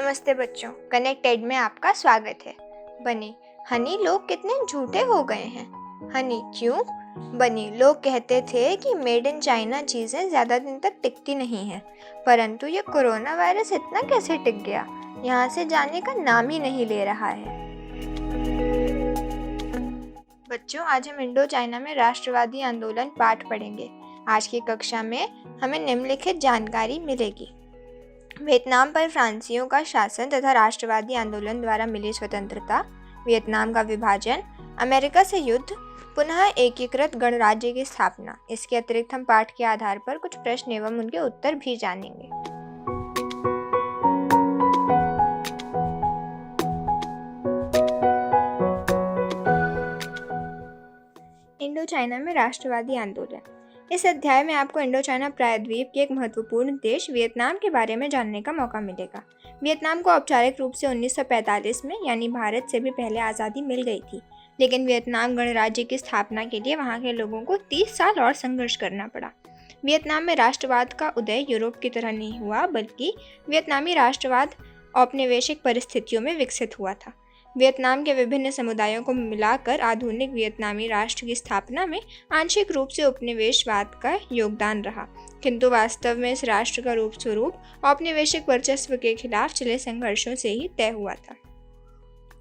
नमस्ते बच्चों, कनेक्टेड में आपका स्वागत है। बनी, हनी लोग कितने झूठे हो गए हैं। हनी, क्यों? बनी, लोग कहते थे कि मेड इन चाइना चीज़ें ज़्यादा दिन तक टिकती नहीं हैं, परंतु ये कोरोना वायरस इतना कैसे टिक गया, यहाँ से जाने का नाम ही नहीं ले रहा है। बच्चों, आज हम इंडो चाइना में राष्ट्रवादी आंदोलन पाठ पढ़ेंगे। आज की कक्षा में हमें निम्नलिखित जानकारी मिलेगी। वियतनाम पर फ्रांसीसियों का शासन तथा राष्ट्रवादी आंदोलन द्वारा मिली स्वतंत्रता, वियतनाम का विभाजन, अमेरिका से युद्ध, पुनः एकीकृत गणराज्य की स्थापना। इसके अतिरिक्त हम पाठ के आधार पर कुछ प्रश्न एवं उनके उत्तर भी जानेंगे। इंडो चाइना में राष्ट्रवादी आंदोलन। इस अध्याय में आपको इंडो चाइना प्रायद्वीप के एक महत्वपूर्ण देश वियतनाम के बारे में जानने का मौका मिलेगा। वियतनाम को औपचारिक रूप से 1945 में यानी भारत से भी पहले आज़ादी मिल गई थी, लेकिन वियतनाम गणराज्य की स्थापना के लिए वहाँ के लोगों को 30 साल और संघर्ष करना पड़ा। वियतनाम में राष्ट्रवाद का उदय यूरोप की तरह नहीं हुआ, बल्कि वियतनामी राष्ट्रवाद औपनिवेशिक परिस्थितियों में विकसित हुआ था। वियतनाम के विभिन्न समुदायों को मिलाकर आधुनिक वियतनामी राष्ट्र की स्थापना में आंशिक रूप से उपनिवेशवाद का योगदान रहा, किंतु वास्तव में इस राष्ट्र का रूप स्वरूप औपनिवेशिक वर्चस्व के खिलाफ चले संघर्षों से ही तय हुआ था।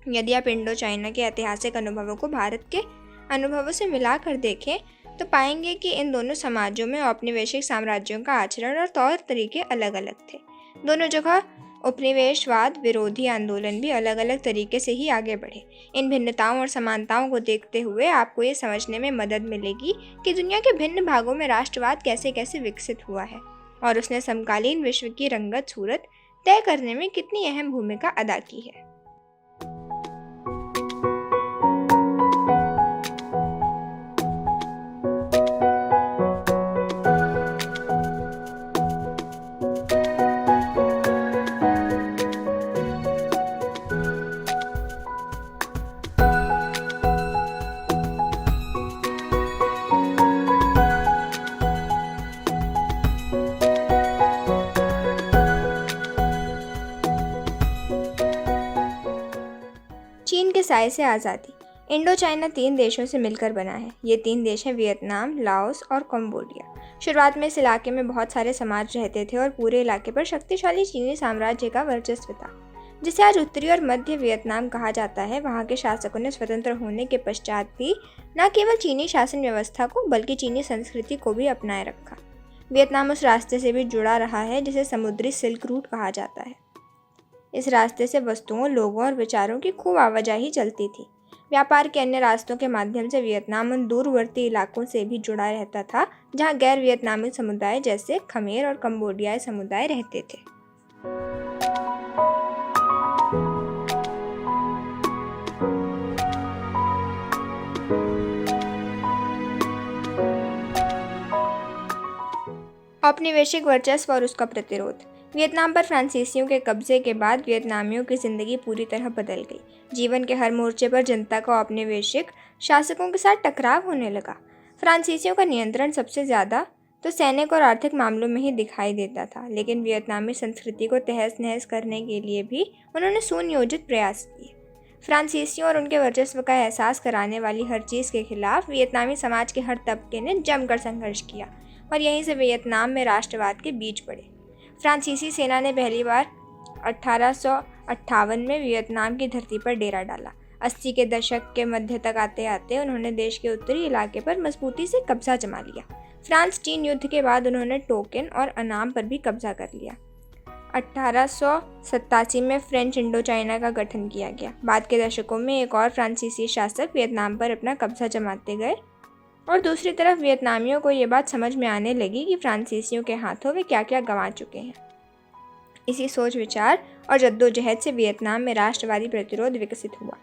यदि आप इंडो चाइना के ऐतिहासिक अनुभवों को भारत के अनुभवों से मिलाकर देखें तो पाएंगे कि इन दोनों समाजों में औपनिवेशिक साम्राज्यों का आचरण और तौर तरीके अलग अलग थे। दोनों जगह उपनिवेशवाद विरोधी आंदोलन भी अलग अलग तरीके से ही आगे बढ़े। इन भिन्नताओं और समानताओं को देखते हुए आपको ये समझने में मदद मिलेगी कि दुनिया के भिन्न भागों में राष्ट्रवाद कैसे कैसे विकसित हुआ है और उसने समकालीन विश्व की रंगत सूरत तय करने में कितनी अहम भूमिका अदा की है। चीन के साए से आज़ादी। इंडो चाइना 3 देशों से मिलकर बना है। ये 3 देश हैं वियतनाम, लाओस और कंबोडिया। शुरुआत में इस इलाके में बहुत सारे समाज रहते थे और पूरे इलाके पर शक्तिशाली चीनी साम्राज्य का वर्चस्व था, जिसे आज उत्तरी और मध्य वियतनाम कहा जाता है। वहाँ के शासकों ने स्वतंत्र होने के पश्चात भी न केवल चीनी शासन व्यवस्था को बल्कि चीनी संस्कृति को भी अपनाए रखा। वियतनाम उस रास्ते से भी जुड़ा रहा है जिसे समुद्री सिल्क रूट कहा जाता है। इस रास्ते से वस्तुओं, लोगों और विचारों की खूब आवाजाही चलती थी। व्यापार के अन्य रास्तों के माध्यम से वियतनाम उन दूरवर्ती इलाकों से भी जुड़ा रहता था जहां गैर वियतनामी समुदाय जैसे खमेर और कंबोडियाई समुदाय रहते थे। औपनिवेशिक वर्चस्व और उसका प्रतिरोध। वियतनाम पर फ्रांसीसियों के कब्जे के बाद वियतनामियों की जिंदगी पूरी तरह बदल गई। जीवन के हर मोर्चे पर जनता का औपनिवेशिक शासकों के साथ टकराव होने लगा। फ्रांसीसियों का नियंत्रण सबसे ज़्यादा तो सैनिक और आर्थिक मामलों में ही दिखाई देता था, लेकिन वियतनामी संस्कृति को तहस नहस करने के लिए भी उन्होंने सुनियोजित प्रयास किए। फ्रांसीसियों और उनके वर्चस्व का एहसास कराने वाली हर चीज़ के खिलाफ वियतनामी समाज के हर तबके ने जमकर संघर्ष किया और यहीं से वियतनाम में राष्ट्रवाद के बीज पड़े। फ्रांसीसी सेना ने पहली बार 1858 में वियतनाम की धरती पर डेरा डाला। 80 के दशक के मध्य तक आते आते उन्होंने देश के उत्तरी इलाके पर मजबूती से कब्जा जमा लिया। फ्रांस चीन युद्ध के बाद उन्होंने टोकिन और अनाम पर भी कब्जा कर लिया। 1887 में फ्रेंच इंडो चाइना का गठन किया गया। बाद के दशकों में एक और फ्रांसीसी शासक वियतनाम पर अपना कब्जा जमाते गए और दूसरी तरफ वियतनामियों को ये बात समझ में आने लगी कि फ्रांसीसियों के हाथों वे क्या क्या गंवा चुके हैं। इसी सोच विचार और जद्दोजहद से वियतनाम में राष्ट्रवादी प्रतिरोध विकसित हुआ।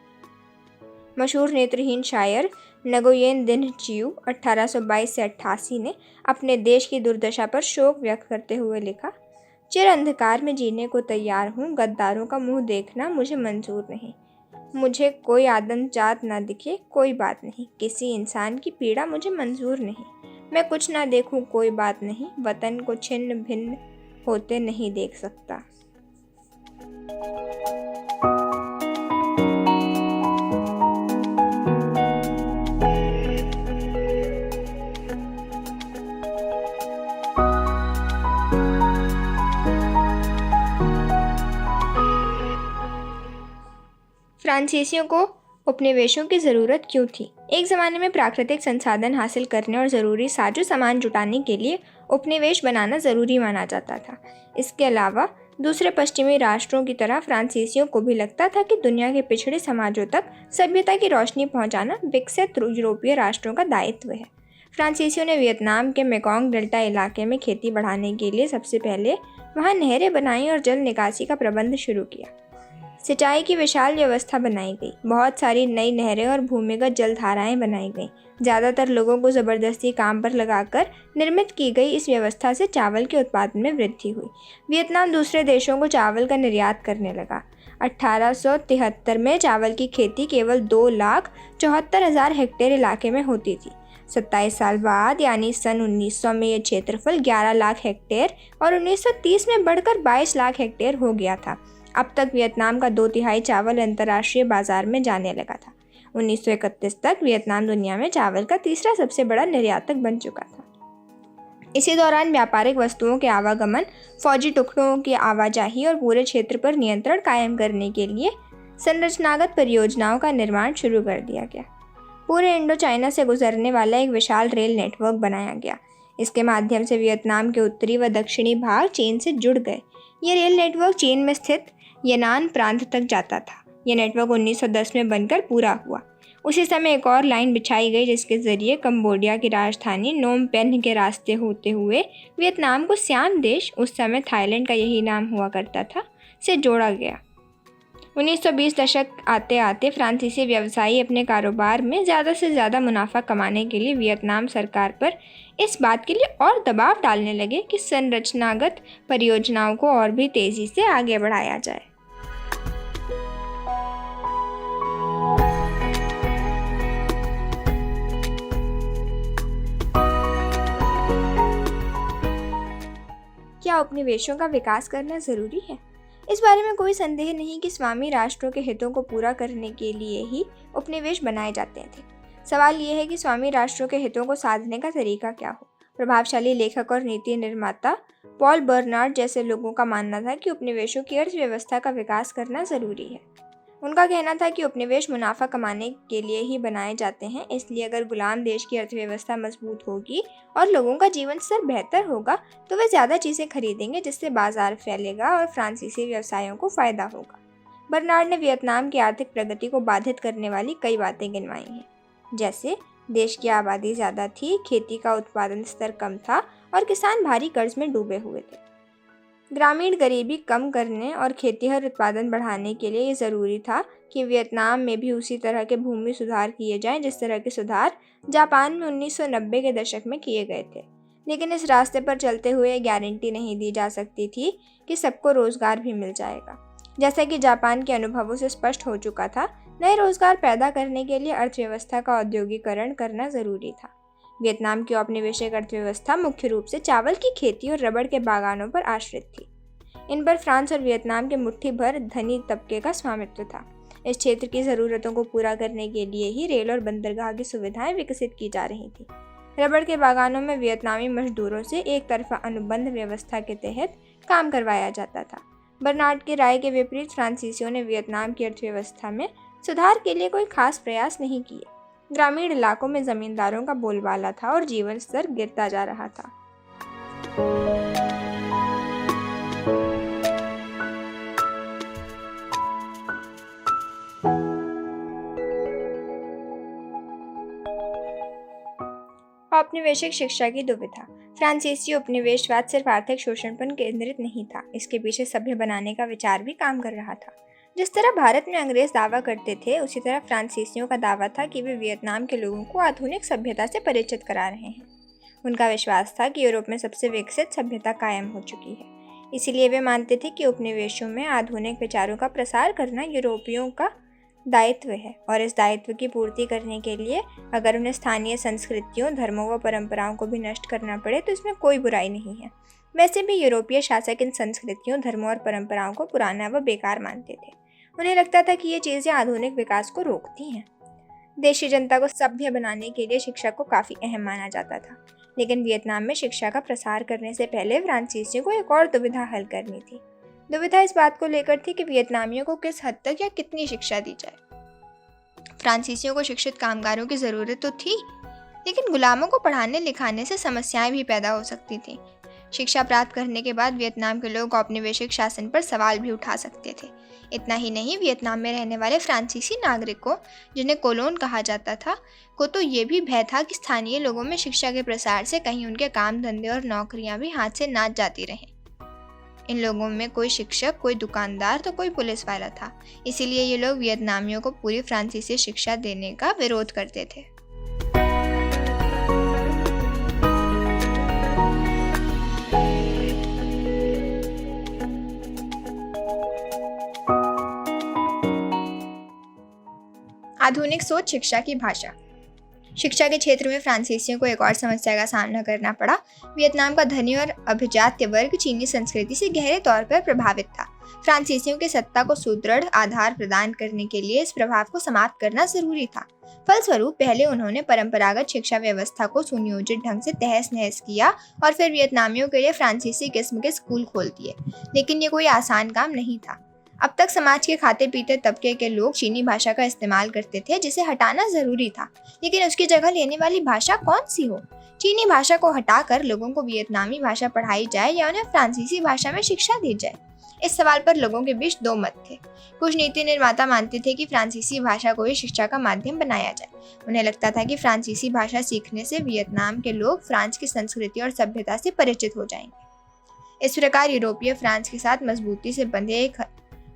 मशहूर नेत्रहीन शायर नगोयेन दिन चियू 1822 से 88 ने अपने देश की दुर्दशा पर शोक व्यक्त करते हुए लिखा, चिर अंधकार में जीने को तैयार हूँ, गद्दारों का मुंह देखना मुझे मंजूर नहीं। मुझे कोई आदम जात ना दिखे, कोई बात नहीं, किसी इंसान की पीड़ा मुझे मंजूर नहीं। मैं कुछ ना देखूं, कोई बात नहीं, वतन को छिन्न भिन्न होते नहीं देख सकता। फ्रांसीसियों को उपनिवेशों की ज़रूरत क्यों थी? एक ज़माने में प्राकृतिक संसाधन हासिल करने और ज़रूरी साजो सामान जुटाने के लिए उपनिवेश बनाना ज़रूरी माना जाता था। इसके अलावा दूसरे पश्चिमी राष्ट्रों की तरह फ्रांसीसियों को भी लगता था कि दुनिया के पिछड़े समाजों तक सभ्यता की रोशनी पहुंचाना विकसित यूरोपीय राष्ट्रों का दायित्व है। फ्रांसीसियों ने वियतनाम के मेकोंग डेल्टा इलाके में खेती बढ़ाने के लिए सबसे पहले वहां नहरें बनाई और जल निकासी का प्रबंध शुरू किया। सिंचाई की विशाल व्यवस्था बनाई गई। बहुत सारी नई नहरें और भूमिगत जलधाराएं बनाई गईं। ज़्यादातर लोगों को ज़बरदस्ती काम पर लगाकर निर्मित की गई इस व्यवस्था से चावल के उत्पादन में वृद्धि हुई। वियतनाम दूसरे देशों को चावल का निर्यात करने लगा। 1873 में चावल की खेती केवल 2,74,000 हेक्टेयर इलाके में होती थी। 27 साल बाद यानी सन 1900 में यह क्षेत्रफल 11 लाख हेक्टेयर और 1930 में बढ़कर 22 लाख हेक्टेयर हो गया था। अब तक वियतनाम का 2/3 चावल अंतर्राष्ट्रीय बाजार में जाने लगा था। 1931 तक वियतनाम दुनिया में चावल का तीसरा सबसे बड़ा निर्यातक बन चुका था। इसी दौरान व्यापारिक वस्तुओं के आवागमन, फौजी टुकड़ों की आवाजाही और पूरे क्षेत्र पर नियंत्रण कायम करने के लिए संरचनागत परियोजनाओं का निर्माण शुरू कर दिया गया। पूरे इंडो चाइना से गुजरने वाला एक विशाल रेल नेटवर्क बनाया गया। इसके माध्यम से वियतनाम के उत्तरी व दक्षिणी भाग चीन से जुड़ गए। ये रेल नेटवर्क चीन में स्थित यनान प्रांत तक जाता था। यह नेटवर्क 1910 में बनकर पूरा हुआ। उसी समय एक और लाइन बिछाई गई जिसके जरिए कंबोडिया की राजधानी नोम पेन्ह के रास्ते होते हुए वियतनाम को सियाम देश, उस समय थाईलैंड का यही नाम हुआ करता था, से जोड़ा गया। 1920 दशक आते आते फ्रांसीसी व्यवसायी अपने कारोबार में ज़्यादा से ज़्यादा मुनाफा कमाने के लिए वियतनाम सरकार पर इस बात के लिए और दबाव डालने लगे कि संरचनागत परियोजनाओं को और भी तेज़ी से आगे बढ़ाया जाए। क्या उपनिवेशों का विकास करना ज़रूरी है? इस बारे में कोई संदेह नहीं कि स्वामी राष्ट्रों के हितों को पूरा करने के लिए ही उपनिवेश बनाए जाते थे। सवाल यह है कि स्वामी राष्ट्रों के हितों को साधने का तरीका क्या हो। प्रभावशाली लेखक और नीति निर्माता पॉल बर्नार्ड जैसे लोगों का मानना था कि उपनिवेशों की अर्थव्यवस्था का विकास करना ज़रूरी है। उनका कहना था कि उपनिवेश मुनाफा कमाने के लिए ही बनाए जाते हैं, इसलिए अगर गुलाम देश की अर्थव्यवस्था मजबूत होगी और लोगों का जीवन स्तर बेहतर होगा तो वे ज़्यादा चीज़ें खरीदेंगे, जिससे बाजार फैलेगा और फ्रांसीसी व्यवसायों को फ़ायदा होगा। बर्नार्ड ने वियतनाम की आर्थिक प्रगति को बाधित करने वाली कई बातें गिनवाई हैं, जैसे देश की आबादी ज़्यादा थी, खेती का उत्पादन स्तर कम था और किसान भारी कर्ज में डूबे हुए थे। ग्रामीण गरीबी कम करने और खेतीहर उत्पादन बढ़ाने के लिए ये ज़रूरी था कि वियतनाम में भी उसी तरह के भूमि सुधार किए जाएं जिस तरह के सुधार जापान में 1990 के दशक में किए गए थे। लेकिन इस रास्ते पर चलते हुए गारंटी नहीं दी जा सकती थी कि सबको रोज़गार भी मिल जाएगा। जैसा कि जापान के अनुभवों से स्पष्ट हो चुका था, नए रोज़गार पैदा करने के लिए अर्थव्यवस्था का औद्योगिकरण करना ज़रूरी था। वियतनाम की औपनिवेशिक अर्थव्यवस्था मुख्य रूप से चावल की खेती और रबड़ के बागानों पर आश्रित थी। इन पर फ्रांस और वियतनाम के मुट्ठी भर धनी तबके का स्वामित्व था। इस क्षेत्र की ज़रूरतों को पूरा करने के लिए ही रेल और बंदरगाह की सुविधाएं विकसित की जा रही थी। रबड़ के बागानों में वियतनामी मजदूरों से एक तरफा अनुबंध व्यवस्था के तहत काम करवाया जाता था। बर्नार्ड की राय के विपरीत फ्रांसीसियों ने वियतनाम की अर्थव्यवस्था में सुधार के लिए कोई खास प्रयास नहीं किए। ग्रामीण इलाकों में जमींदारों का बोलबाला था और जीवन स्तर गिरता जा रहा था। औपनिवेशिक शिक्षा की दुविधा। फ्रांसीसी उपनिवेशवाद सिर्फ आर्थिक शोषण पर केंद्रित नहीं था, इसके पीछे सभ्य बनाने का विचार भी काम कर रहा था। जिस तरह भारत में अंग्रेज दावा करते थे, उसी तरह फ्रांसीसियों का दावा था कि वे वियतनाम के लोगों को आधुनिक सभ्यता से परिचित करा रहे हैं। उनका विश्वास था कि यूरोप में सबसे विकसित सभ्यता कायम हो चुकी है, इसीलिए वे मानते थे कि उपनिवेशों में आधुनिक विचारों का प्रसार करना यूरोपियों का दायित्व है और इस दायित्व की पूर्ति करने के लिए अगर उन्हें स्थानीय संस्कृतियों, धर्मों व परंपराओं को भी नष्ट करना पड़े तो इसमें कोई बुराई नहीं है। वैसे भी यूरोपीय शासक इन संस्कृतियों, धर्मों और परंपराओं को पुराना व बेकार मानते थे। उन्हें लगता था कि ये चीज़ें आधुनिक विकास को रोकती हैं। देशी जनता को सभ्य बनाने के लिए शिक्षा को काफ़ी अहम माना जाता था, लेकिन वियतनाम में शिक्षा का प्रसार करने से पहले फ्रांसीसियों को एक और दुविधा हल करनी थी। दुविधा इस बात को लेकर थी कि वियतनामियों को किस हद तक या कितनी शिक्षा दी जाए। फ्रांसीसियों को शिक्षित कामगारों की ज़रूरत तो थी, लेकिन गुलामों को पढ़ाने लिखाने से समस्याएं भी पैदा हो सकती थीं। शिक्षा प्राप्त करने के बाद वियतनाम के लोग औपनिवेशिक शासन पर सवाल भी उठा सकते थे। इतना ही नहीं, वियतनाम में रहने वाले फ्रांसीसी नागरिकों, जिन्हें कोलोन कहा जाता था, को तो ये भी भय था कि स्थानीय लोगों में शिक्षा के प्रसार से कहीं उनके काम धंधे और नौकरियां भी हाथ से ना जाती रहें। इन लोगों में कोई शिक्षक, कोई दुकानदार तो कोई पुलिस वाला था। इसीलिए ये लोग वियतनामियों को पूरी फ्रांसीसी शिक्षा देने का विरोध करते थे। आधुनिक सोच शिक्षा की भाषा। शिक्षा के क्षेत्र में फ्रांसीसियों को एक और समस्या का सामना करना पड़ा। वियतनाम का धनी और अभिजात्य वर्ग चीनी संस्कृति से गहरे तौर पर प्रभावित था। फ्रांसीसियों की सत्ता को सुदृढ़ आधार प्रदान करने के लिए इस प्रभाव को समाप्त करना जरूरी था। फलस्वरूप पहले उन्होंने परंपरागत शिक्षा व्यवस्था को सुनियोजित ढंग से तहस नहस किया और फिर वियतनामियों के लिए फ्रांसीसी किस्म के स्कूल खोल दिए। लेकिन ये कोई आसान काम नहीं था। अब तक समाज के खाते पीते तबके के लोग चीनी भाषा का इस्तेमाल करते थे, जिसे हटाना जरूरी था। लेकिन उसकी जगह लेने वाली भाषा कौन सी हो? चीनी भाषा को हटाकर लोगों को वियतनामी भाषा पढ़ाई जाए या उन्हें फ्रांसीसी भाषा में शिक्षा दी जाए? इस सवाल पर लोगों के बीच दो मत थे। कुछ नीति निर्माता मानते थे कि फ्रांसीसी भाषा को ही शिक्षा का माध्यम बनाया जाए। उन्हें लगता था कि फ्रांसीसी भाषा सीखने से वियतनाम के लोग फ्रांस की संस्कृति और सभ्यता से परिचित हो जाएंगे। इस प्रकार यूरोपीय फ्रांस के साथ मजबूती से बंधे एक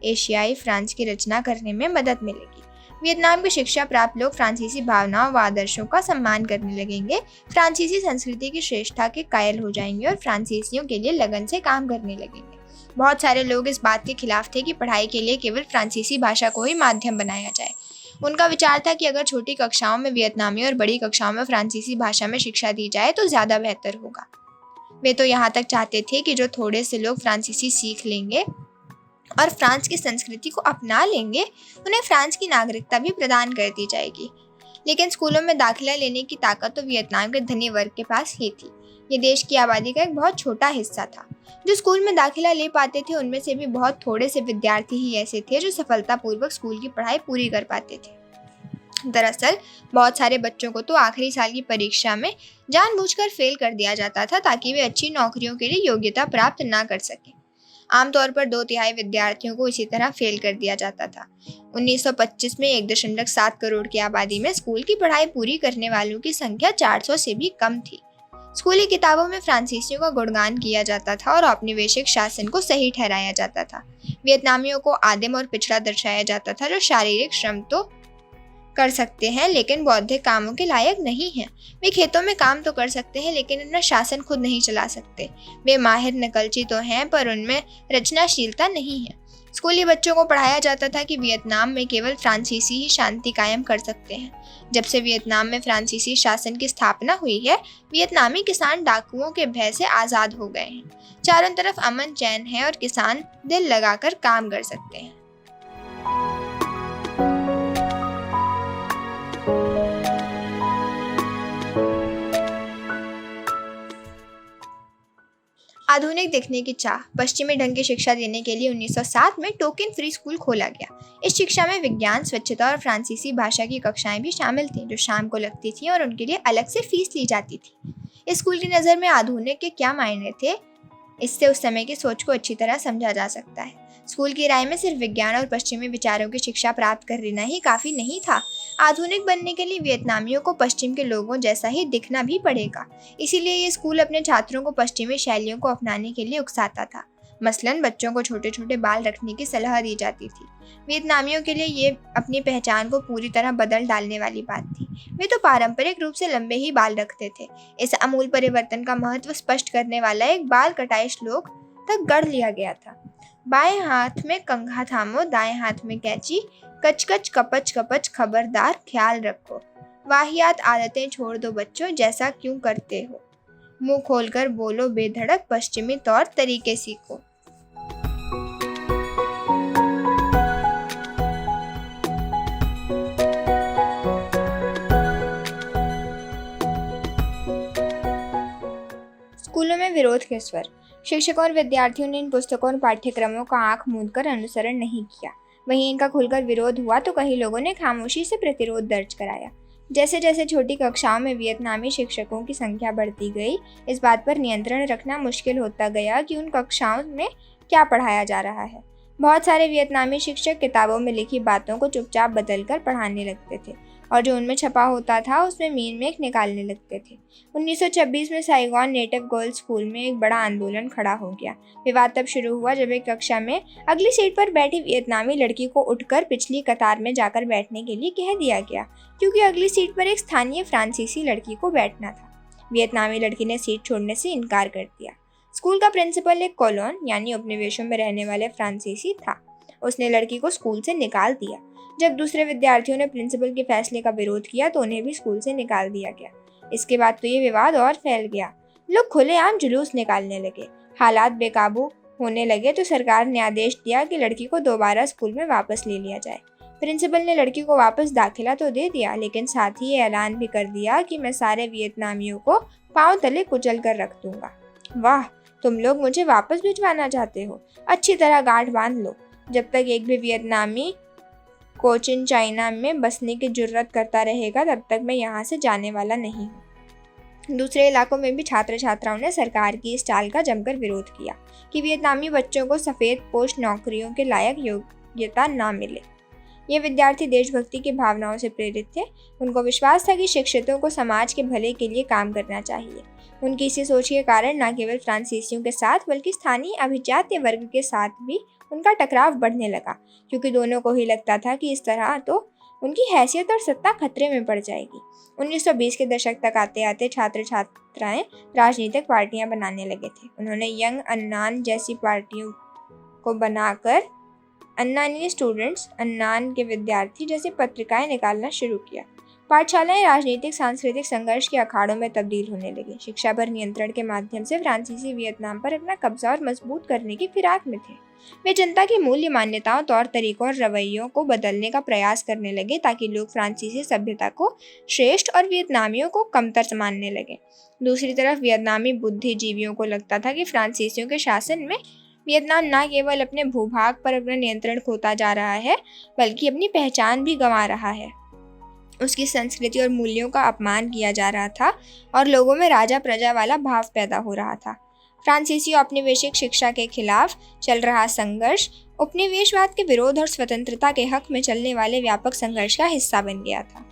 एशियाई फ्रांस की रचना करने में मदद मिलेगी। वियतनाम के शिक्षा प्राप्त लोग फ्रांसीसी भावनाओं व आदर्शों का सम्मान करने लगेंगे, फ्रांसीसी संस्कृति की श्रेष्ठता के कायल हो जाएंगे और फ्रांसीसियों के लिए लगन से काम करने लगेंगे। बहुत सारे लोग इस बात के खिलाफ थे कि पढ़ाई के लिए केवल फ्रांसीसी भाषा को ही माध्यम बनाया जाए। उनका विचार था कि अगर छोटी कक्षाओं में वियतनामी और बड़ी कक्षाओं में फ्रांसीसी भाषा में शिक्षा दी जाए तो ज्यादा बेहतर होगा। वे तो यहाँ तक चाहते थे कि जो थोड़े से लोग फ्रांसीसी सीख लेंगे और फ्रांस की संस्कृति को अपना लेंगे, उन्हें फ्रांस की नागरिकता भी प्रदान कर दी जाएगी। लेकिन स्कूलों में दाखिला लेने की ताकत तो वियतनाम के धनी वर्ग के पास ही थी। ये देश की आबादी का एक बहुत छोटा हिस्सा था। जो स्कूल में दाखिला ले पाते थे, उनमें से भी बहुत थोड़े से विद्यार्थी ही ऐसे थे जो सफलतापूर्वक स्कूल की पढ़ाई पूरी कर पाते थे। दरअसल बहुत सारे बच्चों को तो आखिरी साल की परीक्षा में जानबूझकर फेल कर दिया जाता था ताकि वे अच्छी नौकरियों के लिए योग्यता प्राप्त ना कर सकें। आमतौर पर 2/3 विद्यार्थियों को इसी तरह फेल कर दिया जाता था। 1925 में 1.7 करोड़ की आबादी में स्कूल की पढ़ाई पूरी करने वालों की संख्या 400 से भी कम थी। स्कूली किताबों में फ्रांसीसियों का गुणगान किया जाता था और औपनिवेशिक शासन को सही ठहराया जाता था। वियतनामियों को आदिम और पिछड़ा दर्शाया जाता था, जो शारीरिक श्रम तो कर सकते हैं लेकिन बौद्धिक कामों के लायक नहीं हैं। वे खेतों में काम तो कर सकते हैं लेकिन अपना शासन खुद नहीं चला सकते। वे माहिर नकलची तो हैं पर उनमें रचनाशीलता नहीं है। स्कूली बच्चों को पढ़ाया जाता था कि वियतनाम में केवल फ्रांसीसी ही शांति कायम कर सकते हैं। जब से वियतनाम में फ्रांसीसी शासन की स्थापना हुई है, वियतनामी किसान डाकुओं के भय से आज़ाद हो गए हैं। चारों तरफ अमन चैन है और किसान दिल लगाकर काम कर सकते हैं। आधुनिक दिखने की चाह। पश्चिमी ढंग की शिक्षा देने के लिए 1907 में टोकन फ्री स्कूल खोला गया। इस शिक्षा में विज्ञान, स्वच्छता और फ्रांसीसी भाषा की कक्षाएं भी शामिल थीं, जो शाम को लगती थीं और उनके लिए अलग से फीस ली जाती थी। इस स्कूल की नज़र में आधुनिक के क्या मायने थे, इससे उस समय की सोच को अच्छी तरह समझा जा सकता है। स्कूल की राय में सिर्फ विज्ञान और पश्चिमी विचारों की शिक्षा प्राप्त कर लेना ही काफ़ी नहीं था। आधुनिक बनने के लिए वियतनामियों को पश्चिम के लोगों जैसा ही दिखना भी पड़ेगा। इसीलिए ये स्कूल अपने छात्रों को पश्चिमी शैलियों को अपनाने के लिए उकसाता था। मसलन बच्चों को छोटे छोटे बाल रखने की सलाह दी जाती थी। वियतनामियों के लिए ये अपनी पहचान को पूरी तरह बदल डालने वाली बात थी। वे तो पारंपरिक रूप से लंबे ही बाल रखते थे। इस अमूल परिवर्तन का महत्व स्पष्ट करने वाला एक बाल कटाई श्लोक तक गढ़ लिया गया था। बाएं हाथ में कंघा थामो, दाएं हाथ में कैंची, कचकच कपच कपच खबरदार ख्याल रखो, वाहियात आदतें छोड़ दो बच्चों, जैसा क्यों करते हो, मुंह खोलकर बोलो बेधड़क, पश्चिमी तौर तरीके सीखो। स्कूलों में विरोध के स्वर। शिक्षकों और विद्यार्थियों ने इन पुस्तकों और पाठ्यक्रमों का आंख मूंद कर अनुसरण नहीं किया। वहीं इनका खुलकर विरोध हुआ तो कई लोगों ने खामोशी से प्रतिरोध दर्ज कराया। जैसे जैसे छोटी कक्षाओं में वियतनामी शिक्षकों की संख्या बढ़ती गई, इस बात पर नियंत्रण रखना मुश्किल होता गया कि उन कक्षाओं में क्या पढ़ाया जा रहा है। बहुत सारे वियतनामी शिक्षक किताबों में लिखी बातों को चुपचाप बदलकर पढ़ाने लगते थे और जो उनमें छपा होता था उसमें मीन मेख निकालने लगते थे। 1926 में साइगॉन नेटिव गर्ल्स स्कूल में एक बड़ा आंदोलन खड़ा हो गया। विवाद तब शुरू हुआ जब एक कक्षा में अगली सीट पर बैठी वियतनामी लड़की को उठकर पिछली कतार में जाकर बैठने के लिए कह दिया गया, क्योंकि अगली सीट पर एक स्थानीय फ्रांसीसी लड़की को बैठना था। वियतनामी लड़की ने सीट छोड़ने से इनकार कर दिया। स्कूल का प्रिंसिपल एक कॉलोन यानी उपनिवेशों में रहने वाले फ्रांसीसी था। उसने लड़की को स्कूल से निकाल दिया। जब दूसरे विद्यार्थियों ने प्रिंसिपल के फैसले का विरोध किया तो उन्हें भी स्कूल से निकाल दिया गया। इसके बाद तो ये विवाद और फैल गया। लोग खुलेआम जुलूस निकालने लगे। हालात बेकाबू होने लगे तो सरकार ने आदेश दिया कि लड़की को दोबारा स्कूल में वापस ले लिया जाए। प्रिंसिपल ने लड़की को वापस दाखिला तो दे दिया, लेकिन साथ ही ये ऐलान भी कर दिया कि मैं सारे वियतनामियों को पांव तले कुचल कर रख दूंगा। वाह, तुम लोग मुझे वापस भिजवाना चाहते हो? अच्छी तरह गांठ बांध लो। जब तक एक भी वियतनामी कोचिन चाइना में बसने की जुर्रत करता रहेगा तब तक मैं यहाँ से जाने वाला नहीं हूँ। दूसरे इलाकों में भी छात्र छात्राओं ने सरकार की इस चाल का जमकर विरोध किया कि वियतनामी बच्चों को सफ़ेद पोस्ट नौकरियों के लायक योग्यता ना मिले। ये विद्यार्थी देशभक्ति की भावनाओं से प्रेरित थे। उनको विश्वास था कि शिक्षितों को समाज के भले के लिए काम करना चाहिए। उनकी इसी सोच के कारण न केवल फ्रांसीसियों के साथ बल्कि स्थानीय अभिजात्य वर्ग के साथ भी उनका टकराव बढ़ने लगा, क्योंकि दोनों को ही लगता था कि इस तरह तो उनकी हैसियत और सत्ता खतरे में पड़ जाएगी। 1920 के दशक तक आते आते छात्र छात्राएं राजनीतिक पार्टियां बनाने लगे थे। उन्होंने यंग अन्नान जैसी पार्टियों को बनाकर अन्नानी स्टूडेंट्स, अन्नान के विद्यार्थी जैसी पत्रिकाएं निकालना शुरू किया। पाठशालाएं राजनीतिक सांस्कृतिक संघर्ष के अखाड़ों में तब्दील होने लगी। शिक्षा पर नियंत्रण के माध्यम से फ्रांसीसी वियतनाम पर अपना कब्जा और मजबूत करने की फिराक में थे। वे जनता की मूल्य मान्यताओं, तौर तरीकों और रवैयों को बदलने का प्रयास करने लगे ताकि लोग फ्रांसीसी सभ्यता को श्रेष्ठ और वियतनामियों को कमतर मानने लगे। दूसरी तरफ वियतनामी बुद्धिजीवियों को लगता था कि फ्रांसीसियों के शासन में वियतनाम न केवल अपने भूभाग पर अपना नियंत्रण खोता जा रहा है बल्कि अपनी पहचान भी गंवा रहा है। उसकी संस्कृति और मूल्यों का अपमान किया जा रहा था और लोगों में राजा प्रजा वाला भाव पैदा हो रहा था। फ्रांसीसी औपनिवेशिक शिक्षा के खिलाफ चल रहा संघर्ष उपनिवेशवाद के विरोध और स्वतंत्रता के हक में चलने वाले व्यापक संघर्ष का हिस्सा बन गया था।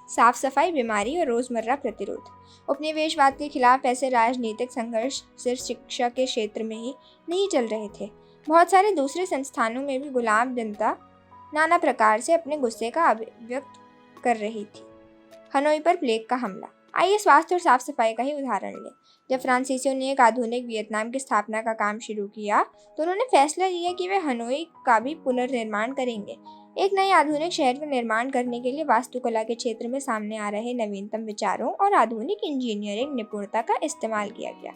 साफ सफाई, बीमारी और रोजमर्रा प्रतिरोध। उपनिवेशवाद के खिलाफ ऐसे राजनीतिक संघर्ष सिर्फ शिक्षा के क्षेत्र में ही नहीं चल रहे थे। बहुत सारे दूसरे संस्थानों में भी गुलाम जनता नाना प्रकार से अपने गुस्से का अभिव्यक्त कर रही थी। हनोई पर प्लेग का हमला। आइए स्वास्थ्य और साफ सफाई का ही उदाहरण लें। जब फ्रांसीसियों ने एक आधुनिक वियतनाम की स्थापना का काम शुरू किया तो उन्होंने फैसला लिया कि वे हनोई का भी पुनर्निर्माण करेंगे। एक नए आधुनिक शहर का निर्माण करने के लिए वास्तुकला के क्षेत्र में सामने आ रहे नवीनतम विचारों और आधुनिक इंजीनियरिंग निपुणता का इस्तेमाल किया गया।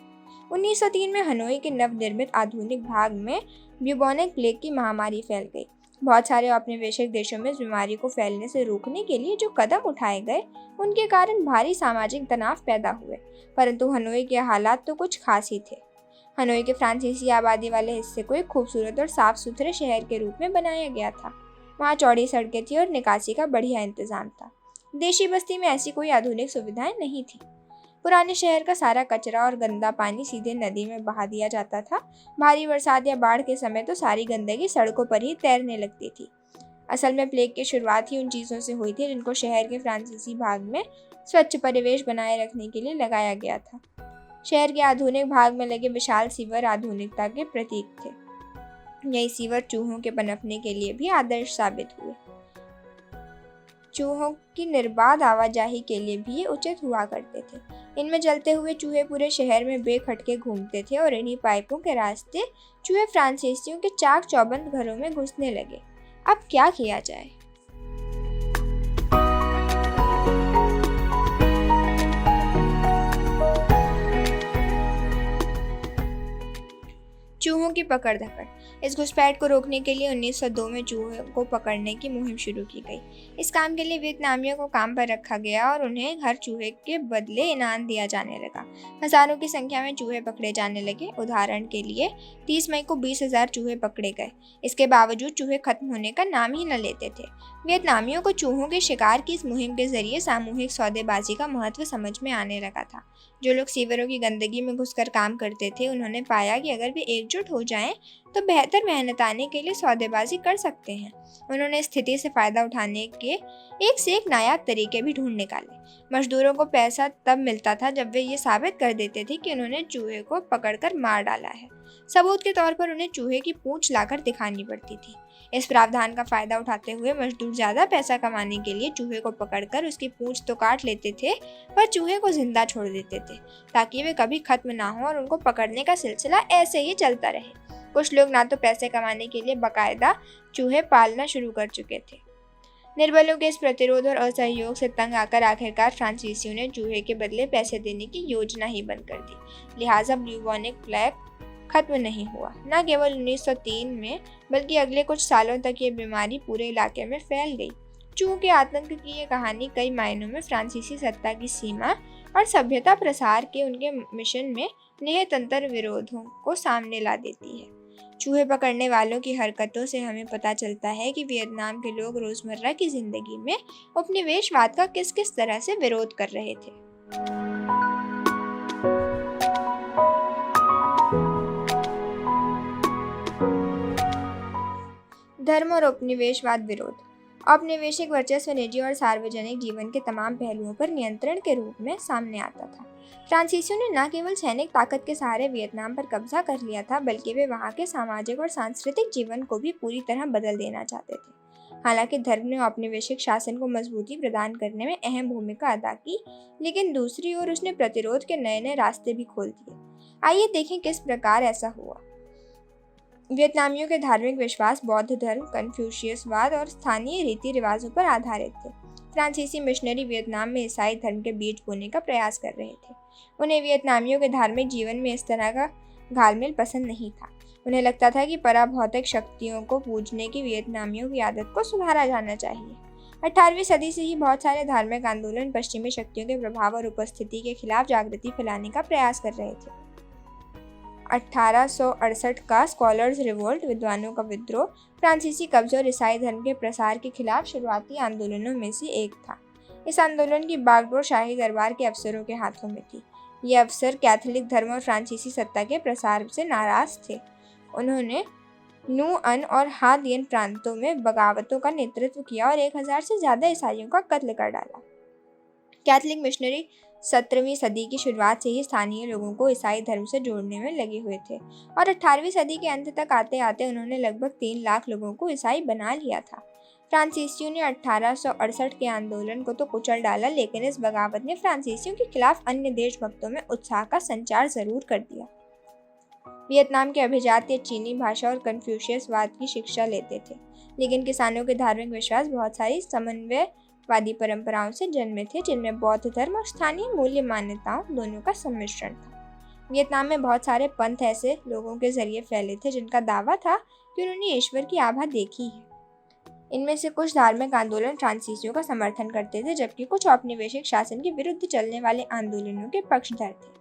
1903 में हनोई के नवनिर्मित आधुनिक भाग में ब्यूबोनिक प्लेग की महामारी फैल गई। बहुत सारे औपनिवेशिक देशों में इस बीमारी को फैलने से रोकने के लिए जो कदम उठाए गए उनके कारण भारी सामाजिक तनाव पैदा हुए, परंतु हनोई के हालात तो कुछ खास ही थे। हनोई के फ्रांसीसी आबादी वाले हिस्से को एक खूबसूरत और साफ सुथरे शहर के रूप में बनाया गया था। वहाँ चौड़ी सड़कें थी और निकासी का बढ़िया इंतजाम था। देशी बस्ती में ऐसी कोई आधुनिक सुविधाएं नहीं थी। पुराने शहर का सारा कचरा और गंदा पानी सीधे नदी में बहा दिया जाता था। भारी बरसात या बाढ़ के समय तो सारी गंदगी सड़कों पर ही तैरने लगती थी। असल में प्लेग की शुरुआत ही उन चीज़ों से हुई थी जिनको शहर के फ्रांसीसी भाग में स्वच्छ परिवेश बनाए रखने के लिए लगाया गया था। शहर के आधुनिक भाग में लगे विशाल सीवर आधुनिकता के प्रतीक थे। यही सीवर चूहों के पनपने के लिए भी आदर्श साबित हुए। चूहों की निर्बाध आवाजाही के लिए भी ये उचित हुआ करते थे। इनमें जलते हुए चूहे पूरे शहर में बेखटके घूमते थे और इन्हीं पाइपों के रास्ते चूहे फ्रांसीसियों के चाक चौबंद घरों में घुसने लगे। अब क्या किया जाए? चूहों की पकड़ धकड़। इस घुसपैठ को रोकने के लिए 1902 में चूहों को पकड़ने की मुहिम शुरू की गई। इस काम के लिए वियतनामियों को काम पर रखा गया और उन्हें हर चूहे के बदले इनाम दिया जाने लगा। हजारों की संख्या में चूहे पकड़े जाने लगे। उदाहरण के लिए 30 मई को 20,000 चूहे पकड़े गए। इसके बावजूद चूहे खत्म होने का नाम ही न लेते थे। वियतनामियों को चूहों के शिकार की इस मुहिम के जरिए सामूहिक सौदेबाजी का महत्व समझ में आने लगा था। जो लोग सीवरों की गंदगी में घुसकर काम करते थे, उन्होंने पाया कि अगर वे एकजुट हो जाएं तो बेहतर मेहनताने के लिए सौदेबाजी कर सकते हैं। उन्होंने स्थिति से फायदा उठाने के एक से एक नायाब तरीके भी ढूंढ निकाले। मजदूरों को पैसा तब मिलता था जब वे ये साबित कर देते थे कि उन्होंने चूहे को पकड़कर मार डाला है। सबूत के तौर पर उन्हें चूहे की पूंछ लाकर दिखानी पड़ती थी। इस प्रावधान का फायदा उठाते हुए मजदूर ज्यादा पैसा कमाने के लिए चूहे को पकड़कर उसकी पूंछ तो काट लेते थे, पर चूहे को जिंदा छोड़ देते थे ताकि वे कभी खत्म ना हो और उनको पकड़ने का सिलसिला ऐसे ही चलता रहे। कुछ लोग ना तो पैसे कमाने के लिए बाकायदा चूहे पालना शुरू कर चुके थे। निर्बलों के इस प्रतिरोध और असहयोग से तंग आकर आखिरकार फ्रांसीसियों ने चूहे के बदले पैसे देने की योजना ही बंद कर दी। लिहाजा ब्यूबोनिक प्लेग खत्म नहीं हुआ। न केवल 1903 में बल्कि अगले कुछ सालों तक ये बीमारी पूरे इलाके में फैल गई। चूहों के आतंक की ये कहानी कई मायनों में फ्रांसीसी सत्ता की सीमा और सभ्यता प्रसार के उनके मिशन में निहित अंतर विरोधों को सामने ला देती है। चूहे पकड़ने वालों की हरकतों से हमें पता चलता है कि वियतनाम के लोग रोजमर्रा की जिंदगी में उपनिवेशवाद का किस किस तरह से विरोध कर रहे थे। धर्म और उपनिवेशवाद विरोध। औपनिवेशिक वर्चस्व निजी और सार्वजनिक जीवन के तमाम पहलुओं पर नियंत्रण के रूप में सामने आता था। फ्रांसीसियों ने न केवल सैनिक ताकत के सहारे वियतनाम पर कब्जा कर लिया था, बल्कि वे वहां के सामाजिक और सांस्कृतिक जीवन को भी पूरी तरह बदल देना चाहते थे। हालांकि धर्म ने औपनिवेशिक शासन को मजबूती प्रदान करने में अहम भूमिका अदा की, लेकिन दूसरी ओर उसने प्रतिरोध के नए नए रास्ते भी खोल दिए। आइए देखें किस प्रकार ऐसा हुआ। वियतनामियों के धार्मिक विश्वास बौद्ध धर्म, कन्फ्यूशियसवाद और स्थानीय रीति रिवाजों पर आधारित थे। फ्रांसीसी मिशनरी वियतनाम में ईसाई धर्म के बीज बोने का प्रयास कर रहे थे। उन्हें वियतनामियों के धार्मिक जीवन में इस तरह का घालमेल पसंद नहीं था। उन्हें लगता था कि पराभौतिक शक्तियों को पूजने की वियतनामियों की आदत को सुधारा जाना चाहिए। 18वीं सदी से ही बहुत सारे धार्मिक आंदोलन पश्चिमी शक्तियों के प्रभाव और उपस्थिति के खिलाफ जागृति फैलाने का प्रयास कर रहे थे। 1868 का स्कॉलर्स रिवोल्ट, विद्वानों का विद्रोह, फ्रांसीसी कब्जे और ईसाई धर्म के प्रसार के खिलाफ शुरुआती आंदोलनों में से एक था। इस आंदोलन की बागडोर शाही दरबार के अफसरों के हाथों में थी। ये अफसर कैथोलिक धर्म और फ्रांसीसी सत्ता के प्रसार से नाराज थे। उन्होंने नू अन और हा दियन प्रांतों में बगावतों का नेतृत्व किया और 1000 से ज्यादा ईसाइयों का कत्ल कर डाला। कैथोलिक मिशनरी 17वीं सदी की शुरुआत से ही स्थानीय लोगों को ईसाई धर्म से जोड़ने में लगे हुए थे और 18वीं सदी के अंत तक आते आते उन्होंने लगभग 3 लाख लोगों को ईसाई बना लिया था। फ्रांसीसियों ने 1868 के आंदोलन को तो कुचल डाला, लेकिन इस बगावत ने फ्रांसीसियों के खिलाफ अन्य देशभक्तों में उत्साह का संचार जरूर कर दिया। वियतनाम के अभिजात्य चीनी भाषा और कन्फ्यूशियसवाद की शिक्षा लेते थे, लेकिन किसानों के धार्मिक विश्वास बहुत सारी समन्वयवादी परंपराओं से जन्मे थे, जिनमें बौद्ध धर्म और स्थानीय मूल्य मान्यताओं दोनों का सम्मिश्रण था। वियतनाम में बहुत सारे पंथ ऐसे लोगों के जरिए फैले थे जिनका दावा था कि उन्होंने ईश्वर की आभा देखी है। इनमें से कुछ धार्मिक आंदोलन फ्रांसीसियों का समर्थन करते थे, जबकि कुछ औपनिवेशिक शासन के विरुद्ध चलने वाले आंदोलनों के पक्षधर थे।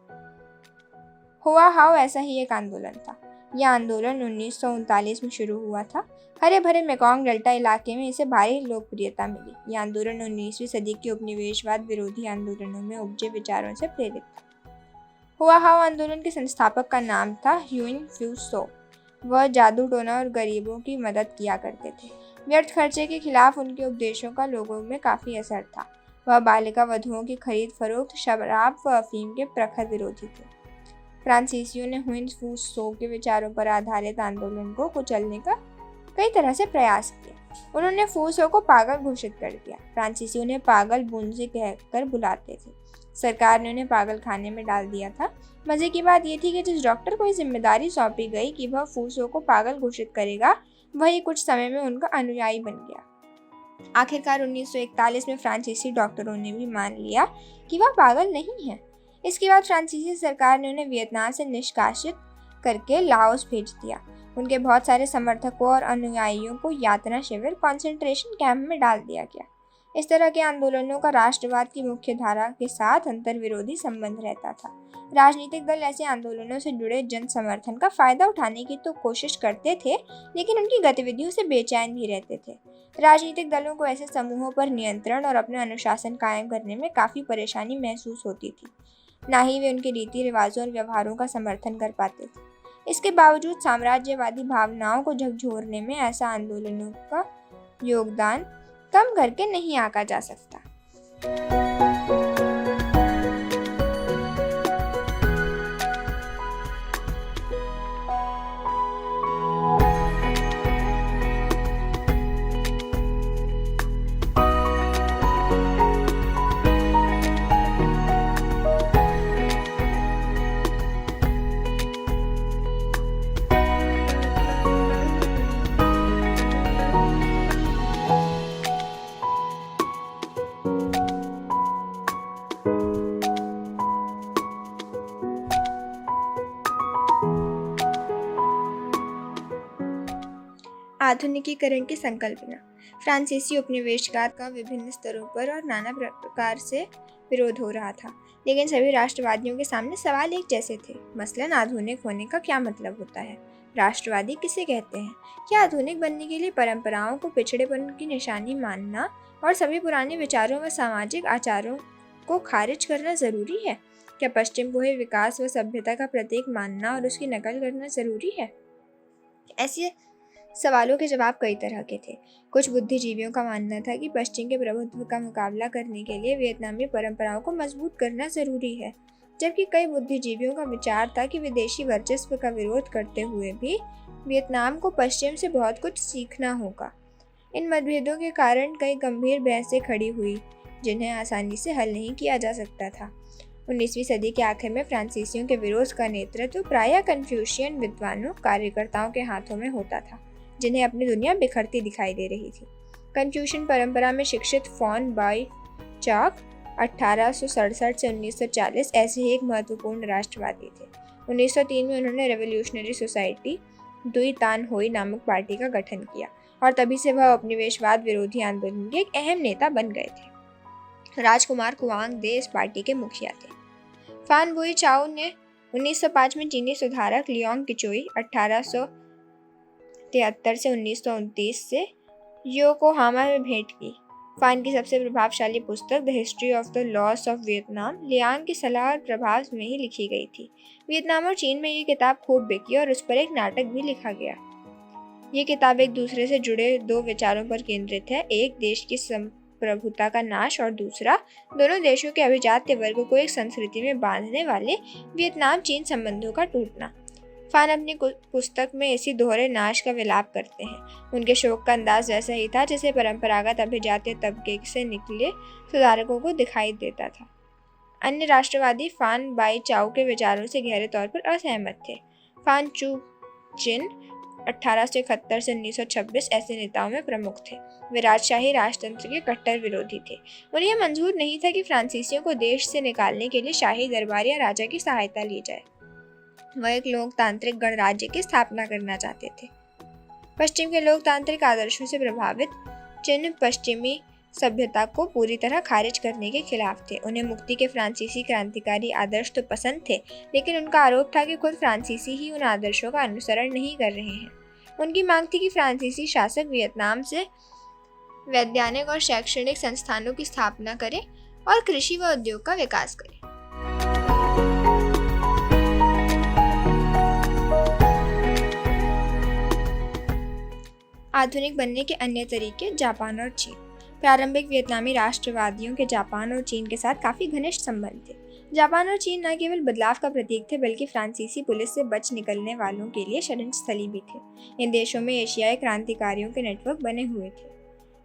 हुआ हाओ ऐसा ही एक आंदोलन था। यह आंदोलन 1939 में शुरू हुआ था। हरे भरे मेकोंग डेल्टा इलाके में इसे भारी लोकप्रियता मिली। यह आंदोलन 19वीं सदी के उपनिवेशवाद विरोधी आंदोलनों में उपजे विचारों से प्रेरित था। हुआ हाओ आंदोलन के संस्थापक का नाम था ह्युइन फ्यू सो। वह जादू टोना और गरीबों की मदद किया करते थे। व्यर्थ खर्चे के खिलाफ उनके उपदेशों का लोगों में काफी असर था। वह बालिका वधुओं की खरीद फरोख्त, शराब व अफीम के प्रखर विरोधी थे। फ्रांसीसियों ने ह्युइन फ्यू सो के विचारों पर आधारित आंदोलन को कुचलने का कई तरह से प्रयास किया। उन्होंने फ्यू सो को पागल घोषित कर दिया। फ्रांसीसी उन्हें पागल बूंजे कहकर बुलाते थे। सरकार ने उन्हें पागल खाने में डाल दिया था। मजे की बात यह थी कि जिस डॉक्टर को ये जिम्मेदारी सौंपी गई कि वह फ्यू सो को पागल घोषित करेगा, वही कुछ समय में उनका अनुयायी बन गया। आखिरकार 1941 में फ्रांसीसी डॉक्टरों ने भी मान लिया कि वह पागल नहीं है। इसके बाद फ्रांसीसी सरकार ने उन्हें वियतनाम से निष्कासित करके लाओस भेज दिया। उनके बहुत सारे समर्थकों और अनुयायियों को यातना शिविर, कंसंट्रेशन कैंप में डाल दिया गया। इस तरह के आंदोलनों का राष्ट्रवाद की मुख्य धारा के साथ अंतर्विरोधी संबंध रहता था। राजनीतिक दल ऐसे आंदोलनों से जुड़े जन समर्थन का फायदा उठाने की तो कोशिश करते थे, लेकिन उनकी गतिविधियों से बेचैन भी रहते थे। राजनीतिक दलों को ऐसे समूहों पर नियंत्रण और अपने अनुशासन कायम करने में काफ़ी परेशानी महसूस होती थी। ना ही वे उनके रीति रिवाजों और व्यवहारों का समर्थन कर पाते थे। इसके बावजूद साम्राज्यवादी भावनाओं को झकझोरने में ऐसा आंदोलनों का योगदान कम करके नहीं आंका जा सकता। आधुनिकीकरण की संकल्पना। फ्रांसीसी उपनिवेशवाद का विभिन्न स्तरों पर और नाना प्रकार से विरोध हो रहा था, लेकिन सभी राष्ट्रवादियों के सामने सवाल एक जैसे थे। मसलन, आधुनिक होने का क्या मतलब होता है? राष्ट्रवादी किसे कहते हैं? क्या आधुनिक बनने के लिए परंपराओं को पिछड़ेपन की निशानी मानना और सभी पुराने विचारों व सामाजिक आचारों को खारिज करना जरूरी है? क्या पश्चिम को ही विकास व सभ्यता का प्रतीक मानना और उसकी नकल करना जरूरी है? ऐसे सवालों के जवाब कई तरह के थे। कुछ बुद्धिजीवियों का मानना था कि पश्चिम के प्रभुत्व का मुकाबला करने के लिए वियतनामी परंपराओं को मजबूत करना जरूरी है, जबकि कई बुद्धिजीवियों का विचार था कि विदेशी वर्चस्व का विरोध करते हुए भी वियतनाम को पश्चिम से बहुत कुछ सीखना होगा। इन मतभेदों के कारण कई गंभीर बहसें खड़ी हुई, जिन्हें आसानी से हल नहीं किया जा सकता था। 19वीं सदी के आखिर में फ्रांसीसियों के विरोध का नेतृत्व प्रायः कन्फ्यूशियन विद्वानों कार्यकर्ताओं के हाथों में होता था, जिन्हें अपनी दुनिया बिखरती दिखाई दे रही थी। कन्फ्यूशियन परंपरा में शिक्षित फॉन बाई चाक 1867 से 1940 ऐसे ही एक महत्वपूर्ण राष्ट्रवादी थे। 1903 में उन्होंने रेवोल्यूशनरी सोसाइटी दुई तान होई नामक पार्टी का गठन किया और तभी से वह उपनिवेशवाद विरोधी आंदोलन के एक अहम नेता बन गए थे। राजकुमार कुआंग दे इस पार्टी के मुखिया थे। फान बुई चाओ ने 1905 में चीनी सुधारक लियोंग किचोई 1873 से 1929 से योकोहामा में भेंट की। फान की सबसे प्रभावशाली पुस्तक the history of the loss of Vietnam Liang की सलाह और प्रभाव में ही लिखी गई थी। वियतनाम और चीन में ये किताब खूब बिकी और उस पर एक नाटक भी लिखा गया। ये किताब एक दूसरे से जुड़े दो विचारों पर केंद्रित है, एक देश की संप्रभुता का नाश और दूसरा दोनों देशों के अभिजात्य वर्ग को एक संस्कृति में बांधने वाले वियतनाम चीन संबंधों का टूटना। फान अपनी पुस्तक में इसी दोहरे नाश का विलाप करते हैं। उनके शोक का अंदाज वैसा ही था जैसे परंपरागत अभिजातीय तबके से निकले सुधारकों को दिखाई देता था। अन्य राष्ट्रवादी फान बाई चाओ के विचारों से गहरे तौर पर असहमत थे। फान चू चिन 1871 से 1926 ऐसे नेताओं में प्रमुख थे। वे राजशाही राजतंत्र के कट्टर विरोधी थे। उन्हें यह मंजूर नहीं था कि फ्रांसीसियों को देश से निकालने के लिए शाही दरबार या राजा की सहायता ली जाए। वह एक लोकतांत्रिक गणराज्य की स्थापना करना चाहते थे। पश्चिम के लोकतांत्रिक आदर्शों से प्रभावित चिन्ह पश्चिमी सभ्यता को पूरी तरह खारिज करने के खिलाफ थे। उन्हें मुक्ति के फ्रांसीसी क्रांतिकारी आदर्श तो पसंद थे, लेकिन उनका आरोप था कि खुद फ्रांसीसी ही उन आदर्शों का अनुसरण नहीं कर रहे हैं। उनकी मांग थी कि फ्रांसीसी शासक वियतनाम से वैज्ञानिक और शैक्षणिक संस्थानों की स्थापना करें और कृषि व उद्योग का विकास करें। आधुनिक बनने के अन्य तरीके। जापान और चीन। प्रारंभिक वियतनामी राष्ट्रवादियों के जापान और चीन के साथ काफी घनिष्ठ संबंध थे। जापान और चीन न केवल बदलाव का प्रतीक थे, बल्कि फ्रांसीसी पुलिस से बच निकलने वालों के लिए शरण स्थली भी थे। इन देशों में एशियाई क्रांतिकारियों के नेटवर्क बने हुए थे।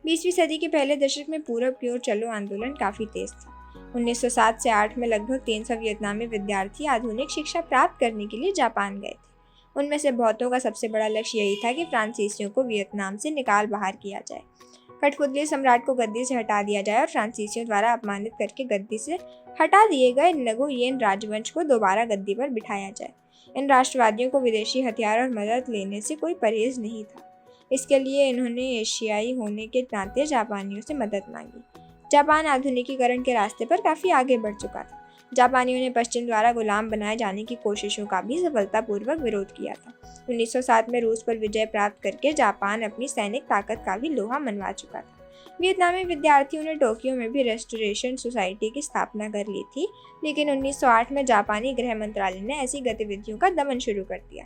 20वीं सदी के पहले दशक में पूरब की ओर चलो आंदोलन काफी तेज था। 1907 से 8 में लगभग 300 वियतनामी विद्यार्थी आधुनिक शिक्षा प्राप्त करने के लिए जापान गए थे। उनमें से बहुतों का सबसे बड़ा लक्ष्य यही था कि फ्रांसीसियों को वियतनाम से निकाल बाहर किया जाए, कठपुतली सम्राट को गद्दी से हटा दिया जाए और फ्रांसीसियों द्वारा अपमानित करके गद्दी से हटा दिए गए नगोयेन राजवंश को दोबारा गद्दी पर बिठाया जाए। इन राष्ट्रवादियों को विदेशी हथियार और मदद लेने से कोई परहेज नहीं था। इसके लिए इन्होंने एशियाई होने के नाते जापानियों से मदद मांगी। जापान आधुनिकीकरण के रास्ते पर काफ़ी आगे बढ़ चुका था। जापानियों ने पश्चिम द्वारा गुलाम बनाए जाने की कोशिशों का भी सफलतापूर्वक विरोध किया था। 1907 में रूस पर विजय प्राप्त करके जापान अपनी सैनिक ताकत का भी लोहा मनवा चुका था। वियतनामी विद्यार्थियों ने टोक्यो में भी रेस्टोरेशन सोसाइटी की स्थापना कर ली थी, लेकिन 1908 में जापानी गृह मंत्रालय ने ऐसी गतिविधियों का दमन शुरू कर दिया।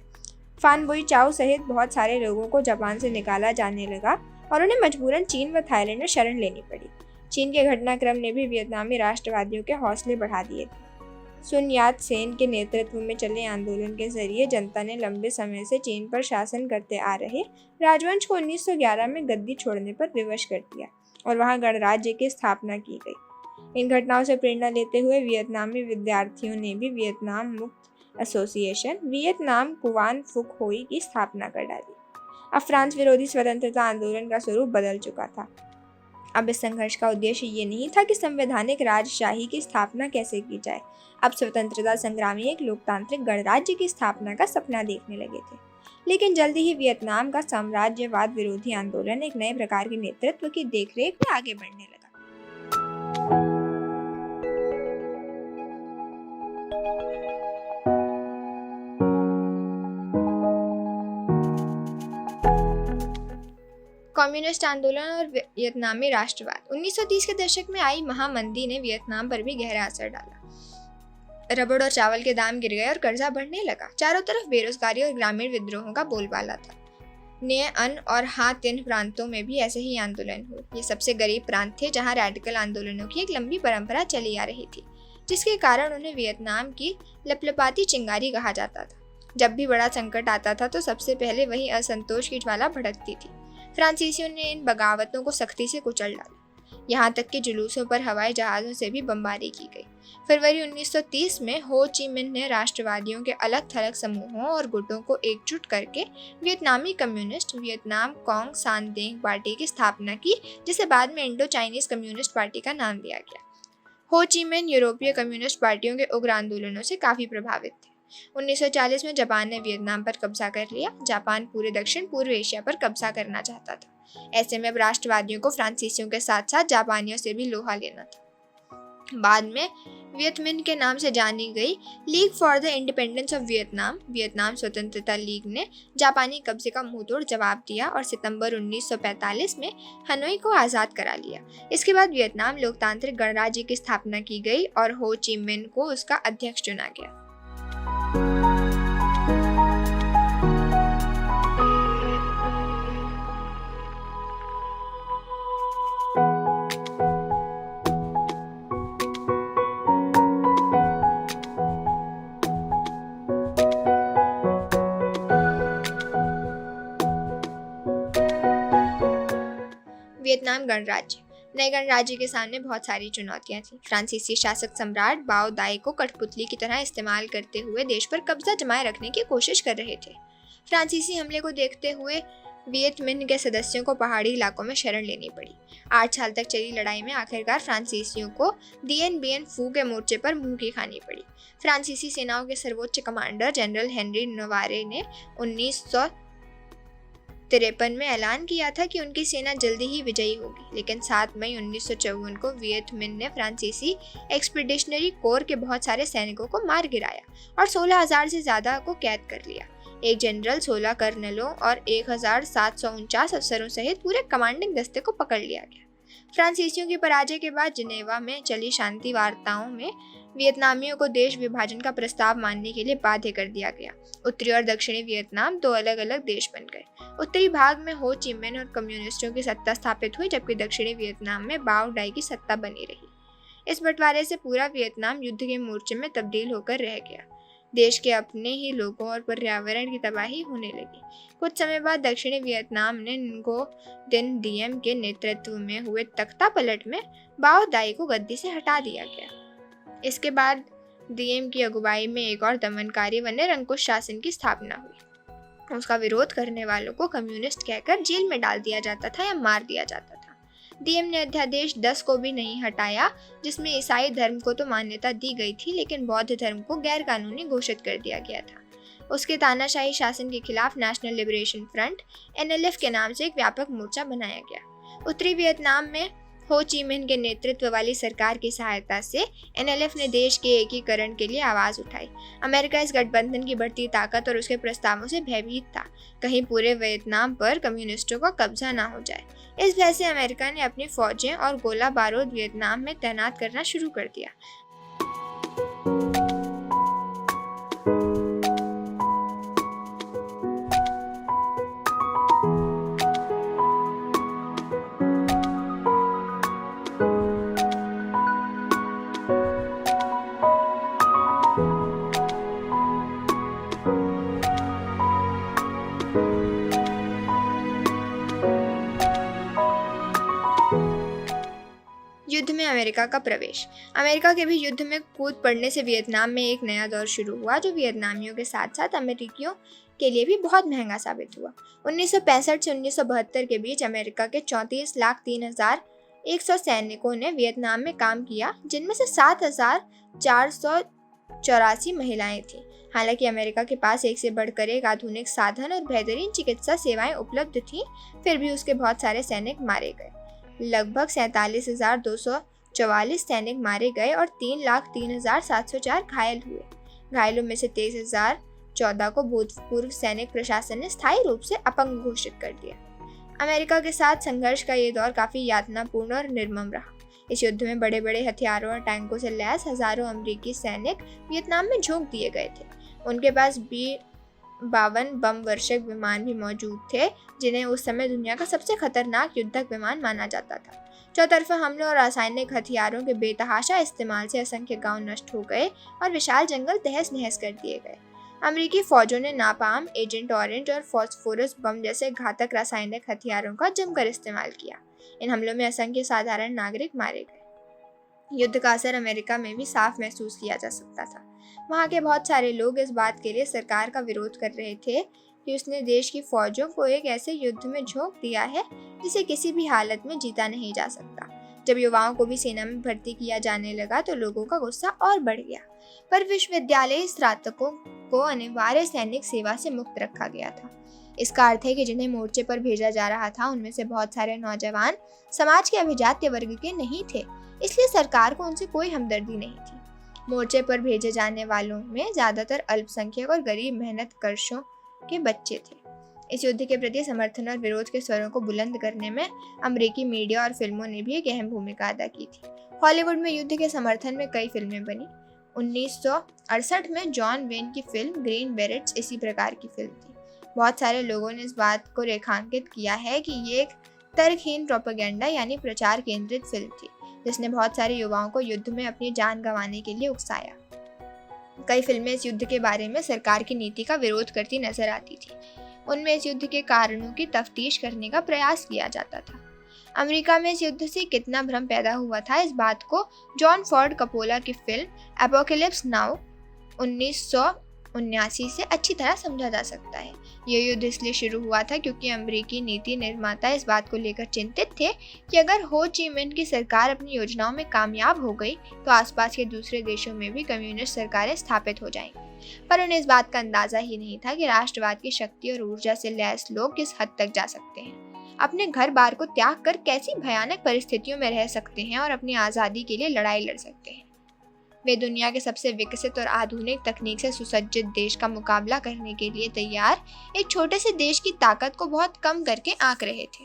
फान बुई चाओ सहित बहुत सारे लोगों को जापान से निकाला जाने लगा और उन्हें मजबूरन चीन व थाईलैंड में शरण लेनी पड़ी। चीन के घटनाक्रम ने भी वियतनामी राष्ट्रवादियों के हौसले बढ़ा दिए थे। सुन यात सेन के नेतृत्व में चले आंदोलन के जरिए जनता ने लंबे समय से चीन पर शासन करते आ रहे राजवंश को 1911 में गद्दी छोड़ने पर विवश कर दिया और वहां गणराज्य की स्थापना की गई। इन घटनाओं से प्रेरणा लेते हुए वियतनामी विद्यार्थियों ने भी वियतनाम मुक्त एसोसिएशन वियतनाम कुवान फुक होई की स्थापना कर डाली। अब फ्रांस विरोधी स्वतंत्रता आंदोलन का स्वरूप बदल चुका था। अब इस संघर्ष का उद्देश्य ये नहीं था कि संवैधानिक राजशाही की स्थापना कैसे की जाए। अब स्वतंत्रता संग्रामी एक लोकतांत्रिक गणराज्य की स्थापना का सपना देखने लगे थे। लेकिन जल्दी ही वियतनाम का साम्राज्यवाद विरोधी आंदोलन एक नए प्रकार के नेतृत्व की देखरेख में आगे बढ़ने लगा। कम्युनिस्ट आंदोलन और वियतनामी राष्ट्रवाद। 1930 के दशक में आई महामंदी ने वियतनाम पर भी गहरा असर डाला। रबड़ और चावल के दाम गिर गए और कर्जा बढ़ने लगा। चारों तरफ बेरोजगारी और ग्रामीण विद्रोहों का बोलबाला था। नए अन और हा तिन प्रांतों में भी ऐसे ही आंदोलन हुए। ये सबसे गरीब प्रांत थे जहां रेडिकल आंदोलनों की एक लंबी परंपरा चली आ रही थी, जिसके कारण उन्हें वियतनाम की लपलपाती चिंगारी कहा जाता था। जब भी बड़ा संकट आता था तो सबसे पहले वही असंतोष की ज्वाला भड़कती थी। फ्रांसीसियों ने इन बगावतों को सख्ती से कुचल डाला। यहाँ तक कि जुलूसों पर हवाई जहाज़ों से भी बमबारी की गई। फरवरी 1930 में हो ची मिन्ह ने राष्ट्रवादियों के अलग थलग समूहों और गुटों को एकजुट करके वियतनामी कम्युनिस्ट वियतनाम कोंग सान देंग पार्टी की स्थापना की, जिसे बाद में इंडो चाइनीज कम्युनिस्ट पार्टी का नाम दिया गया। हो ची मिन्ह यूरोपीय कम्युनिस्ट पार्टियों के उग्र आंदोलनों से काफ़ी प्रभावित थे। 1940 में जापान ने वियतनाम पर कब्जा कर लिया। जापान पूरे दक्षिण पूर्व एशिया पर कब्जा करना चाहता था। ऐसे में अब राष्ट्रवादियों को फ्रांसीसियों के साथ साथ जापानियों से भी लोहा लेना था। बाद में वियत मिन्ह के नाम से जानी गई league for the independence of Vietnam, Vietnam स्वतंत्रता लीग ने जापानी कब्जे का मुंहतोड़ जवाब दिया और सितंबर 1945 में हनोई को आज़ाद करा लिया। इसके बाद वियतनाम लोकतांत्रिक गणराज्य की स्थापना की गई और हो ची मिन्ह को उसका अध्यक्ष चुना गया। वियतनाम गणराज्य। नए गणराज्य के सामने बहुत सारी चुनौतियां थी। फ्रांसीसी शासक सम्राट बाओ दाई को कठपुतली की तरह इस्तेमाल करते हुए देश पर कब्जा जमाए रखने की कोशिश कर रहे थे। फ्रांसीसी हमले को देखते हुए वियत मिन्ह के सदस्यों को पहाड़ी इलाकों में शरण लेनी पड़ी। 8 साल तक चली लड़ाई में आखिरकार फ्रांसीसियों को दिएन बिएन फू के मोर्चे पर मुंह की खानी पड़ी। फ्रांसीसी सेनाओं के सर्वोच्च कमांडर जनरल हेनरी नवारे ने 1953 में ऐलान किया था कि उनकी सेना जल्दी ही विजयी होगी, लेकिन 7 मई 1954 को वियत मिन्ह ने फ्रांसीसी एक्सपीडिशनरी कोर के बहुत सारे सैनिकों को मार गिराया और 16,000 से ज़्यादा को कैद कर लिया। एक जनरल, 16 कर्नलों और 1,749 अफसरों सहित पूरे कमांडिंग दस्ते को पकड़ लिया गया। फ्रांसीसियों की पराजय के बाद जिनेवा में चली शांति वार्ताओं में वियतनामियों को देश विभाजन का प्रस्ताव मानने के लिए बाध्य कर दिया गया। उत्तरी और दक्षिणी वियतनाम 2 अलग अलग देश बन गए। उत्तरी भाग में हो ची मिन्ह और कम्युनिस्टों की सत्ता स्थापित हुई, जबकि दक्षिणी वियतनाम में बाओ डाई की सत्ता बनी रही। इस बंटवारे से पूरा वियतनाम युद्ध के मोर्चे में तब्दील होकर रह गया। देश के अपने ही लोगों और पर्यावरण की तबाही होने लगी। कुछ समय बाद दक्षिणी वियतनाम ने न्गो दिन दिएम के नेतृत्व में हुए तख्ता पलट में बाओ दाई को गद्दी से हटा दिया गया। इसके बाद दिएम की अगुवाई में एक और दमनकारी व निरंकुश शासन की स्थापना हुई। उसका विरोध करने वालों को कम्युनिस्ट कहकर जेल में डाल दिया जाता था या मार दिया जाता था। दिएम ने अध्यादेश 10 को भी नहीं हटाया, जिसमें ईसाई धर्म को तो मान्यता दी गई थी, लेकिन बौद्ध धर्म को गैर कानूनी घोषित कर दिया गया था। उसके तानाशाही शासन के खिलाफ नेशनल लिबरेशन फ्रंट (NLF) के नाम से एक व्यापक मोर्चा बनाया गया। उत्तरी वियतनाम में हो ची मिन्ह के नेतृत्व वाली सरकार की सहायता से NLF ने देश के एकीकरण के लिए आवाज उठाई। अमेरिका इस गठबंधन की बढ़ती ताकत और उसके प्रस्तावों से भयभीत था, कहीं पूरे वियतनाम पर कम्युनिस्टों का कब्जा ना हो जाए। इस भय से अमेरिका ने अपनी फौजें और गोला बारूद वियतनाम में तैनात करना शुरू कर दिया। युद्ध में अमेरिका का प्रवेश। अमेरिका के भी युद्ध में कूद पड़ने से वियतनाम में एक नया दौर शुरू हुआ, जो वियतनामियों के साथ साथ अमेरिकियों के लिए भी बहुत महंगा साबित हुआ। 1965 से 1972 के बीच अमेरिका के 34,03,100 सैनिकों ने वियतनाम में काम किया, जिनमें से 7,484 महिलाएं थीं। हालांकि अमेरिका के पास एक से बढ़कर एक आधुनिक साधन और बेहतरीन चिकित्सा सेवाएं उपलब्ध थीं, फिर भी उसके बहुत सारे सैनिक मारे गए। लगभग 47,244 सैनिक मारे गए और 3,03,704 घायल हुए। घायलों में से 23,014 को भूतपूर्व सैनिक प्रशासन ने स्थायी रूप से अपंग घोषित कर दिया। अमेरिका के साथ संघर्ष का ये दौर काफी यातनापूर्ण और निर्मम रहा। इस युद्ध में बड़े बड़े हथियारों और टैंकों से लैस हजारों अमेरिकी सैनिक वियतनाम में झोंक दिए गए थे। उनके पास B-52 बम वर्षक विमान भी मौजूद थे, जिन्हें उस समय दुनिया का सबसे खतरनाक युद्धक विमान माना जाता था। चौतरफा हमलों और रासायनिक हथियारों के बेतहाशा इस्तेमाल से असंख्य गांव नष्ट हो गए और विशाल जंगल तहस नहस कर दिए गए। अमेरिकी फौजों ने नापाम, एजेंट ऑरेंज और फॉस्फोरस बम जैसे घातक रासायनिक हथियारों का जमकर इस्तेमाल किया। इन हमलों में असंख्य साधारण नागरिक मारे गए। युद्ध का असर अमेरिका में भी साफ महसूस किया जा सकता था। वहाँ के बहुत सारे लोग इस बात के लिए सरकार का विरोध कर रहे थे कि उसने देश की फौजों को एक ऐसे युद्ध में झोंक दिया है जिसे किसी भी हालत में जीता नहीं जा सकता। जब युवाओं को भी सेना में भर्ती किया जाने लगा तो लोगों का गुस्सा और बढ़ गया। पर विश्वविद्यालय स्नातकों को अनिवार्य सैनिक सेवा से मुक्त रखा गया था। इसका अर्थ है कि जिन्हें मोर्चे पर भेजा जा रहा था, उनमें से बहुत सारे नौजवान समाज के अभिजात्य वर्ग के नहीं थे, इसलिए सरकार को उनसे कोई हमदर्दी नहीं थी। मोर्चे पर भेजे जाने वालों में ज्यादातर अल्पसंख्यक और गरीब मेहनतकशों के बच्चे थे। इस युद्ध के प्रति समर्थन और विरोध के स्वरों को बुलंद करने में अमेरिकी मीडिया और फिल्मों ने भी एक अहम भूमिका अदा की थी। हॉलीवुड में युद्ध के समर्थन में कई फिल्में बनी। 1968 में जॉन वेन की फिल्म ग्रीन बेरेट्स इसी प्रकार की फिल्म थी। बहुत सारे लोगों ने इस बात को रेखांकित किया है कि ये एक तर्कहीन प्रोपेगेंडा यानी प्रचार केंद्रित फिल्म थी, जिसने बहुत सारे युवाओं को युद्ध में अपनी जान गंवाने के लिए उकसाया। कई फिल्में इस युद्ध के बारे में सरकार की नीति का विरोध करती नजर आती थी। उनमें इस युद्ध के कारणों की तफ्तीश करने का प्रयास किया जाता था। अमेरिका में इस युद्ध से कितना भ्रम पैदा हुआ था, इस बात को जॉन फॉर्ड कपोला की फिल्म एपोकलिप्स नाउ 1979 से अच्छी तरह समझा जा सकता है। यह युद्ध इसलिए शुरू हुआ था क्योंकि अमेरिकी नीति निर्माता इस बात को लेकर चिंतित थे कि अगर हो ची मिन्ह की सरकार अपनी योजनाओं में कामयाब हो गई तो आसपास के दूसरे देशों में भी कम्युनिस्ट सरकारें स्थापित हो जाएंगी। पर उन्हें इस बात का अंदाजा ही नहीं था कि राष्ट्रवाद की शक्ति और ऊर्जा से लैस लोग किस हद तक जा सकते हैं, अपने घर बार को त्याग कर कैसी भयानक परिस्थितियों में रह सकते हैं और अपनी आज़ादी के लिए लड़ाई लड़ सकते हैं। वे दुनिया के सबसे विकसित और आधुनिक तकनीक से सुसज्जित देश का मुकाबला करने के लिए तैयार एक छोटे से देश की ताकत को बहुत कम करके आंक रहे थे।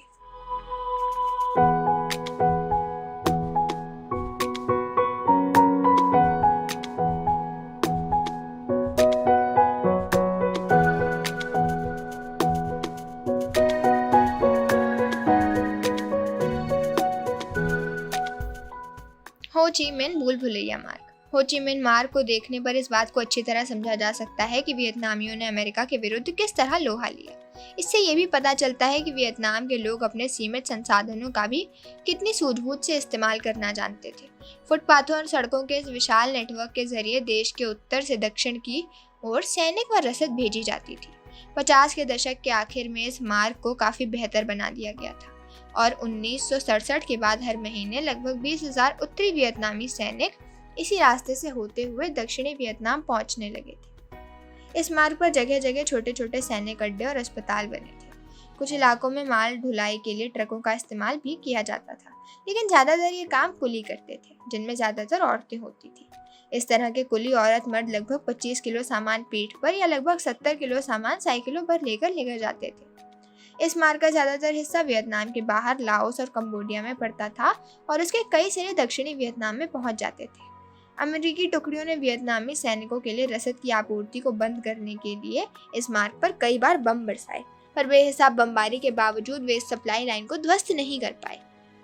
हो ची मिन्ह भूल भुलैया मार्ग। हो ची मिन्ह मार्ग को देखने पर इस बात को अच्छी तरह समझा जा सकता है कि वियतनामियों ने अमेरिका के विरुद्ध किस तरह लोहा लिया। इससे ये भी पता चलता है कि वियतनाम के लोग अपने सीमित संसाधनों का भी कितनी सूझबूझ से इस्तेमाल करना जानते थे। फुटपाथों और सड़कों के इस विशाल नेटवर्क के जरिए देश के उत्तर से दक्षिण की ओर सैनिक व रसद भेजी जाती थी। 50 के दशक के आखिर में इस मार्ग को काफी बेहतर बना दिया गया था और 1967 के बाद हर महीने लगभग 20,000 उत्तरी वियतनामी सैनिक इसी रास्ते से होते हुए दक्षिणी वियतनाम पहुंचने लगे थे। इस मार्ग पर जगह जगह छोटे छोटे सैन्य अड्डे और अस्पताल बने थे। कुछ इलाकों में माल ढुलाई के लिए ट्रकों का इस्तेमाल भी किया जाता था, लेकिन ज्यादातर ये काम कुली करते थे, जिनमें ज्यादातर औरतें होती थी। इस तरह के कुली औरत मर्द लगभग 25 किलो सामान पीठ पर या लगभग 70 किलो सामान साइकिलों पर लेकर जाते थे। इस मार्ग का ज्यादातर हिस्सा वियतनाम के बाहर लाओस और कंबोडिया में पड़ता था और उसके कई सिरे दक्षिणी वियतनाम में पहुंच जाते थे। अमेरिकी टुकड़ियों ने वियतनामी सैनिकों के लिए रसद की आपूर्ति को बंद करने के लिए इस मार्ग पर कई बार बम बरसाए, पर बेहिसाब बमबारी के बावजूद वे इस सप्लाई लाइन को ध्वस्त नहीं कर पाए।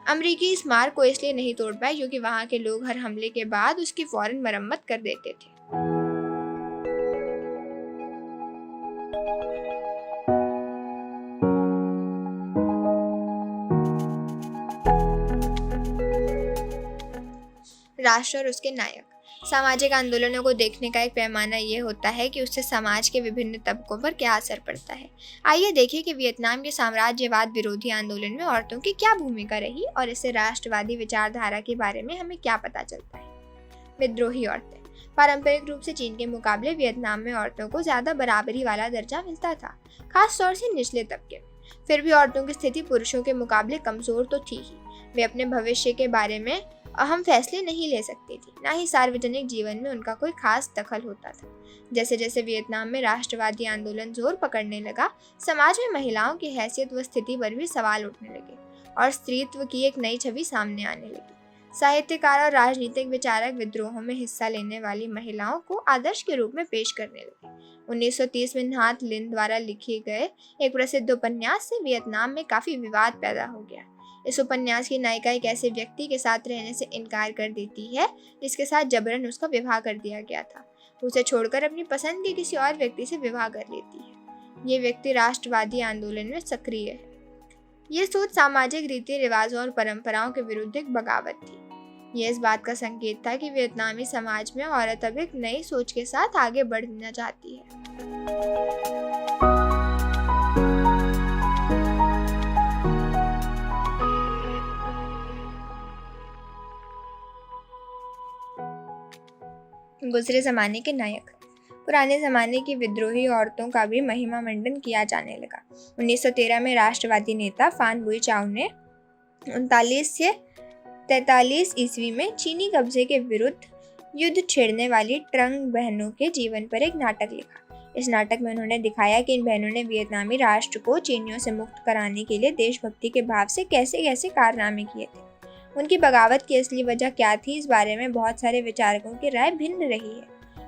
अमेरिकी इस मार्ग को इसलिए नहीं तोड़ पाए क्योंकि वहां के लोग हर हमले के बाद उसकी फौरन मरम्मत कर देते थे। राष्ट्र और उसके नायक। सामाजिक आंदोलनों को देखने का एक पैमाना ये होता है कि उससे समाज के विभिन्न तबकों पर क्या असर पड़ता है। आइए देखें कि वियतनाम के साम्राज्यवाद विरोधी आंदोलन में औरतों की क्या भूमिका रही और इससे राष्ट्रवादी विचारधारा के बारे में हमें क्या पता चलता है। विद्रोही औरतें। पारंपरिक रूप से चीन के मुकाबले वियतनाम में औरतों को ज्यादा बराबरी वाला दर्जा मिलता था, खास तौर से निचले तबके में। फिर भी औरतों की स्थिति पुरुषों के मुकाबले कमजोर तो थी ही। वे अपने भविष्य के बारे में अहम फैसले नहीं ले सकती थी, ना ही सार्वजनिक जीवन में उनका कोई खास दखल होता था। जैसे जैसे वियतनाम में राष्ट्रवादी आंदोलन जोर पकड़ने लगा, समाज में महिलाओं की हैसियत व स्थिति पर भी सवाल उठने लगे और स्त्रीत्व की एक नई छवि सामने आने लगी। साहित्यकार और राजनीतिक विचारक विद्रोहों में हिस्सा लेने वाली महिलाओं को आदर्श के रूप में पेश करने लगे। 1930 में नाथ लिन द्वारा लिखे गए एक प्रसिद्ध उपन्यास से वियतनाम में काफी विवाद पैदा हो गया। इस उपन्यास की नायिका एक ऐसे व्यक्ति के साथ रहने से इनकार कर देती है जिसके साथ जबरन उसका विवाह कर दिया गया था। उसे छोड़कर अपनी पसंद के किसी और व्यक्ति से विवाह कर लेती है। ये व्यक्ति राष्ट्रवादी आंदोलन में सक्रिय है। ये सोच सामाजिक रीति रिवाजों और परंपराओं के विरुद्ध एक बगावत थी। ये इस बात का संकेत था कि वियतनामी समाज में औरत अब एक नई सोच के साथ आगे बढ़ना चाहती है। गुजरे जमाने के नायक। पुराने जमाने की विद्रोही औरतों का भी महिमा मंडन किया जाने लगा। 1913 में राष्ट्रवादी नेता फान बुई चाउ ने 39 से 43 ईस्वी में चीनी कब्जे के विरुद्ध युद्ध छेड़ने वाली ट्रंग बहनों के जीवन पर एक नाटक लिखा। इस नाटक में उन्होंने दिखाया कि इन बहनों ने वियतनामी राष्ट्र को चीनियों से मुक्त कराने के लिए देशभक्ति के भाव से कैसे कैसे कारनामे किए थे। उनकी बगावत की असली वजह क्या थी, इस बारे में बहुत सारे विचारकों की राय भिन्न रही है,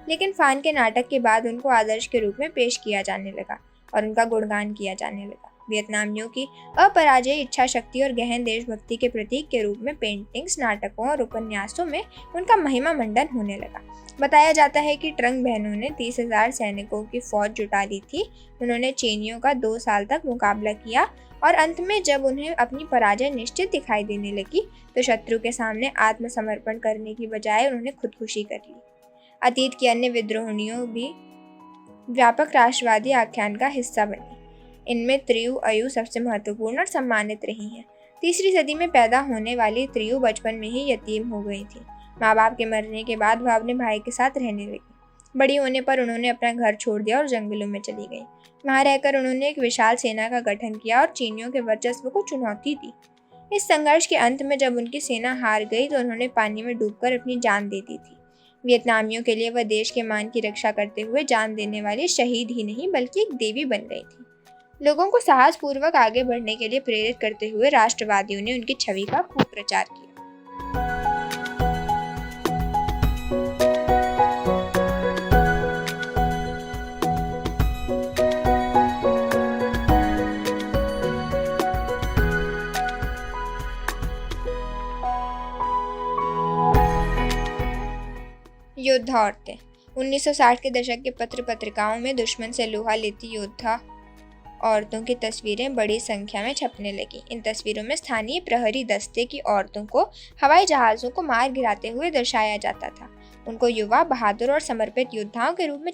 लेकिन फान के नाटक के बाद उनको आदर्श के रूप में पेश किया जाने लगा और उनका गुणगान किया जाने लगा। वियतनामियों की अपराजेय इच्छा शक्ति और गहन देशभक्ति के प्रतीक के रूप में पेंटिंग्स, नाटकों और उपन्यासों में उनका महिमा मंडन होने लगा। बताया जाता है कि ट्रंग बहनों ने 30,000 सैनिकों की फौज जुटा ली थी। उन्होंने चीनियों का 2 साल तक मुकाबला किया और अंत में जब उन्हें अपनी पराजय निश्चित दिखाई देने लगी तो शत्रु के सामने आत्मसमर्पण करने की बजाय उन्होंने खुदकुशी कर ली। अतीत की अन्य विद्रोहिणियों भी व्यापक राष्ट्रवादी आख्यान का हिस्सा बनी। इनमें त्रियु अयु सबसे महत्वपूर्ण और सम्मानित रही हैं। 3री सदी में पैदा होने वाली त्रियु बचपन में ही यतीम हो गई थी। माँ बाप के मरने के बाद वह अपने भाई के साथ रहने लगी। बड़ी होने पर उन्होंने अपना घर छोड़ दिया और जंगलों में चली गई। वहां रहकर उन्होंने एक विशाल सेना का गठन किया और चीनियों के वर्चस्व को चुनौती दी। इस संघर्ष के अंत में जब उनकी सेना हार गई तो उन्होंने पानी में डूबकर अपनी जान दे दी थी। वियतनामियों के लिए वह देश के मान की रक्षा करते हुए जान देने वाली शहीद ही नहीं बल्कि एक देवी बन गई थी। लोगों को साहसपूर्वक आगे बढ़ने के लिए प्रेरित करते हुए राष्ट्रवादियों ने उनकी छवि का खूब प्रचार किया। योद्धा औरतें। 1960 के दशक के पत्र पत्रिकाओं में दुश्मन से लोहा लेती योद्धा औरतों की तस्वीरें बड़ी संख्या में छपने लगी। इन तस्वीरों में स्थानीय प्रहरी दस्ते की औरतों को हवाई जहाज़ों को मार गिराते हुए दर्शाया जाता था। उनको युवा, बहादुर और समर्पित योद्धाओं के रूप में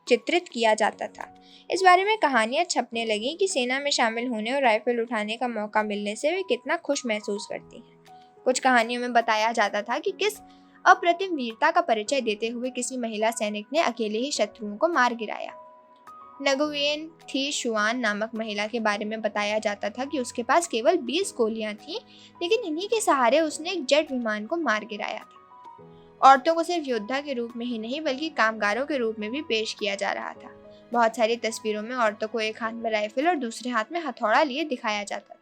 चित्रित किया जाता था। इस बारे में कहानियां छपने लगीं कि सेना में शामिल होने और राइफल उठाने का मौका मिलने से वे कितना खुश महसूस करती हैं। कुछ कहानियों में बताया जाता था कि किस अप्रतिम वीरता का परिचय देते हुए किसी महिला सैनिक ने अकेले ही शत्रुओं को मार गिराया। नगुयेन थी शुआन नामक महिला के बारे में बताया जाता था कि उसके पास केवल 20 गोलियां थीं, लेकिन इन्हीं के सहारे उसने एक जेट विमान को मार गिराया था। औरतों को सिर्फ योद्धा के रूप में ही नहीं बल्कि कामगारों के रूप में भी पेश किया जा रहा था। बहुत सारी तस्वीरों में औरतों को एक हाथ में राइफल और दूसरे हाथ में हथौड़ा लिए दिखाया जाता था।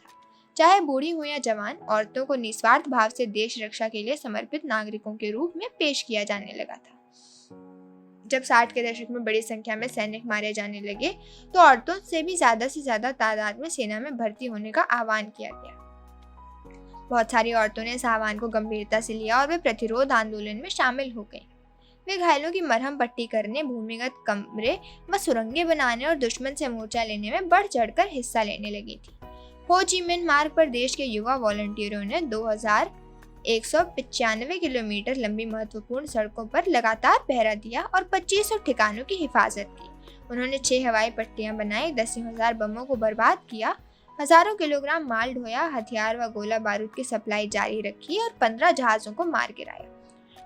चाहे बूढ़ी हो या जवान, औरतों को निस्वार्थ भाव से देश रक्षा के लिए समर्पित नागरिकों के रूप में पेश किया जाने लगा था। जब 60 के दशक में बड़ी संख्या में सैनिक मारे जाने लगे तो औरतों से भी ज्यादा तादाद में सेना में भर्ती होने का आह्वान किया गया। बहुत सारी औरतों ने इस आह्वान को गंभीरता से लिया और वे प्रतिरोध आंदोलन में शामिल हो गईं। वे घायलों की मरहम पट्टी करने, भूमिगत कमरे व सुरंगें बनाने और दुश्मन से मोर्चा लेने में बढ़ चढ़कर हिस्सा लेने लगी थी। हो ची मिन्ह मार्ग पर देश के युवा वॉलंटियरों ने 2195 किलोमीटर लंबी महत्वपूर्ण सड़कों पर लगातार पहरा दिया और 2500 ठिकानों की हिफाजत की। उन्होंने 6 हवाई पट्टियां बनाई, 10,000 बमों को बर्बाद किया, हजारों किलोग्राम माल ढोया, हथियार व गोला बारूद की सप्लाई जारी रखी और 15 जहाजों को मार गिराया।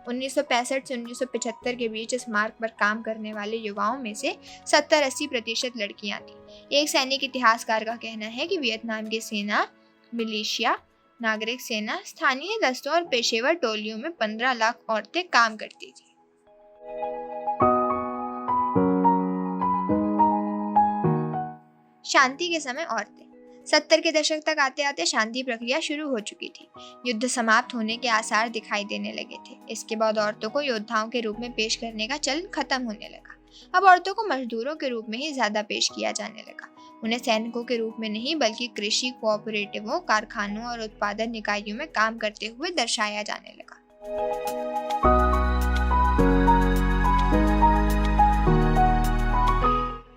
1965 से 1975 के बीच इस मार्ग पर काम करने वाले युवाओं में से 70-80% लड़कियां थीं। एक सैनिक इतिहासकार का कहना है कि वियतनाम की सेना, मिलिशिया, नागरिक सेना, स्थानीय दस्तों और पेशेवर टोलियों में 15 लाख औरतें काम करती थी। शांति के समय औरतें 70 के दशक तक आते आते शांति प्रक्रिया शुरू हो चुकी थी। युद्ध समाप्त होने के आसार दिखाई देने लगे थे। इसके बाद औरतों को योद्धाओं के रूप में पेश करने का चलन खत्म होने लगा। अब औरतों को मजदूरों के रूप में ही ज्यादा पेश किया जाने लगा। उन्हें सैनिकों के रूप में नहीं बल्कि कृषि कोऑपरेटिवों, कारखानों और उत्पादन इकाइयों में काम करते हुए दर्शाया जाने लगा।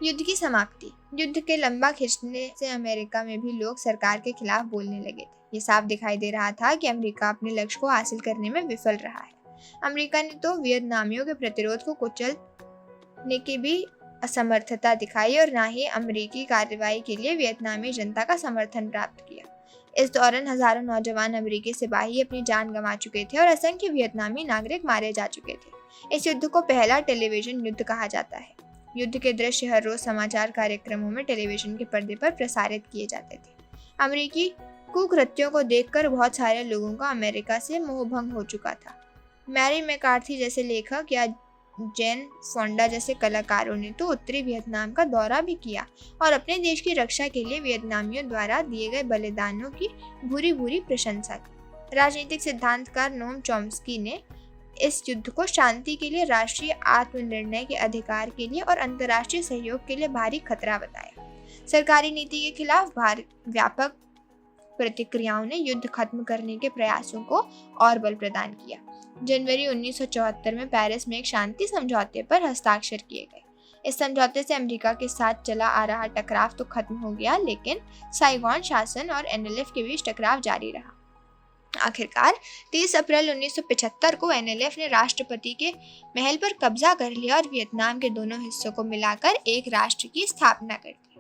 युद्ध की समाप्ति। युद्ध के लंबा खिंचने से अमेरिका में भी लोग सरकार के खिलाफ बोलने लगे थे। ये साफ दिखाई दे रहा था कि अमेरिका अपने लक्ष्य को हासिल करने में विफल रहा है। अमेरिका ने तो वियतनामियों के प्रतिरोध को कुचलने की भी असमर्थता दिखाई और न ही अमेरिकी कार्रवाई के लिए वियतनामी जनता का समर्थन प्राप्त किया। इस दौरान हजारों नौजवान अमेरिकी सिपाही अपनी जान गंवा चुके थे और असंख्य वियतनामी नागरिक मारे जा चुके थे। इस युद्ध को पहला टेलीविजन युद्ध कहा जाता है। युद्ध के दृश्य हर रोज समाचार कार्यक्रमों में टेलीविजन के पर्दे पर प्रसारित किए जाते थे। अमेरिकी कुकृत्यों को देखकर बहुत सारे लोगों का अमेरिका से मोहभंग हो चुका था। मैरी मैकार्थी जैसे लेखक या जेन फोंडा जैसे कलाकारों ने तो उत्तरी वियतनाम का दौरा भी किया और अपने देश की रक्षा के लिए वियतनामियों द्वारा दिए गए बलिदानों की भूरी भूरी प्रशंसा की। राजनीतिक सिद्धांतकार नोम चॉम्स्की ने इस युद्ध को शांति के लिए, राष्ट्रीय आत्मनिर्णय के अधिकार के लिए और अंतर्राष्ट्रीय सहयोग के लिए भारी खतरा बताया। सरकारी नीति के खिलाफ व्यापक प्रतिक्रियाओं ने युद्ध खत्म करने के प्रयासों को और बल प्रदान किया। जनवरी 1974 में पेरिस में एक शांति समझौते पर हस्ताक्षर किए गए। इस समझौते से अमेरिका के साथ चला आ रहा टकराव तो खत्म हो गया, लेकिन साइगोन शासन और एनएलएफ के बीच टकराव जारी रहा। आखिरकार 30 अप्रैल 1975 को एनएलएफ ने राष्ट्रपति के महल पर कब्जा कर लिया और वियतनाम के दोनों हिस्सों को मिलाकर एक राष्ट्र की स्थापना कर दी।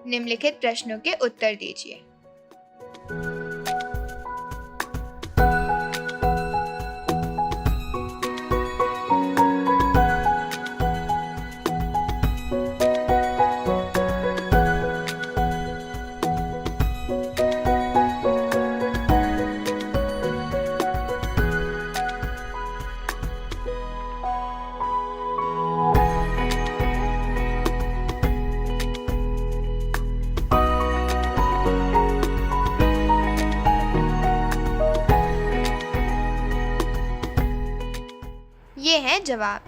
निम्नलिखित प्रश्नों के उत्तर दीजिए। ये हैं जवाब।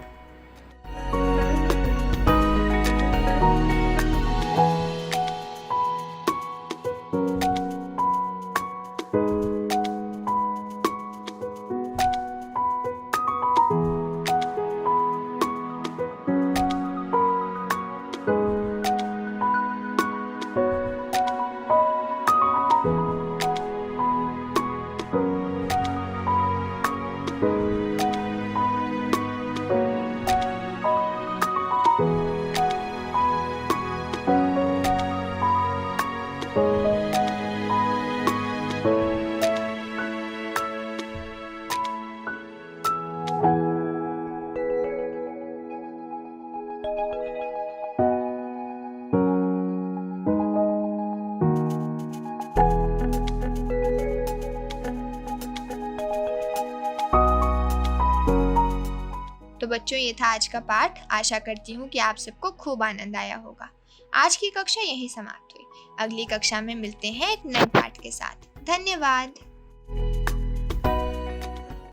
तो बच्चों, ये था आज का पाठ। आशा करती हूँ कि आप सबको खूब आनंद आया होगा। आज की कक्षा यहीं समाप्त हुई। अगली कक्षा में मिलते हैं एक नए पाठ के साथ। धन्यवाद।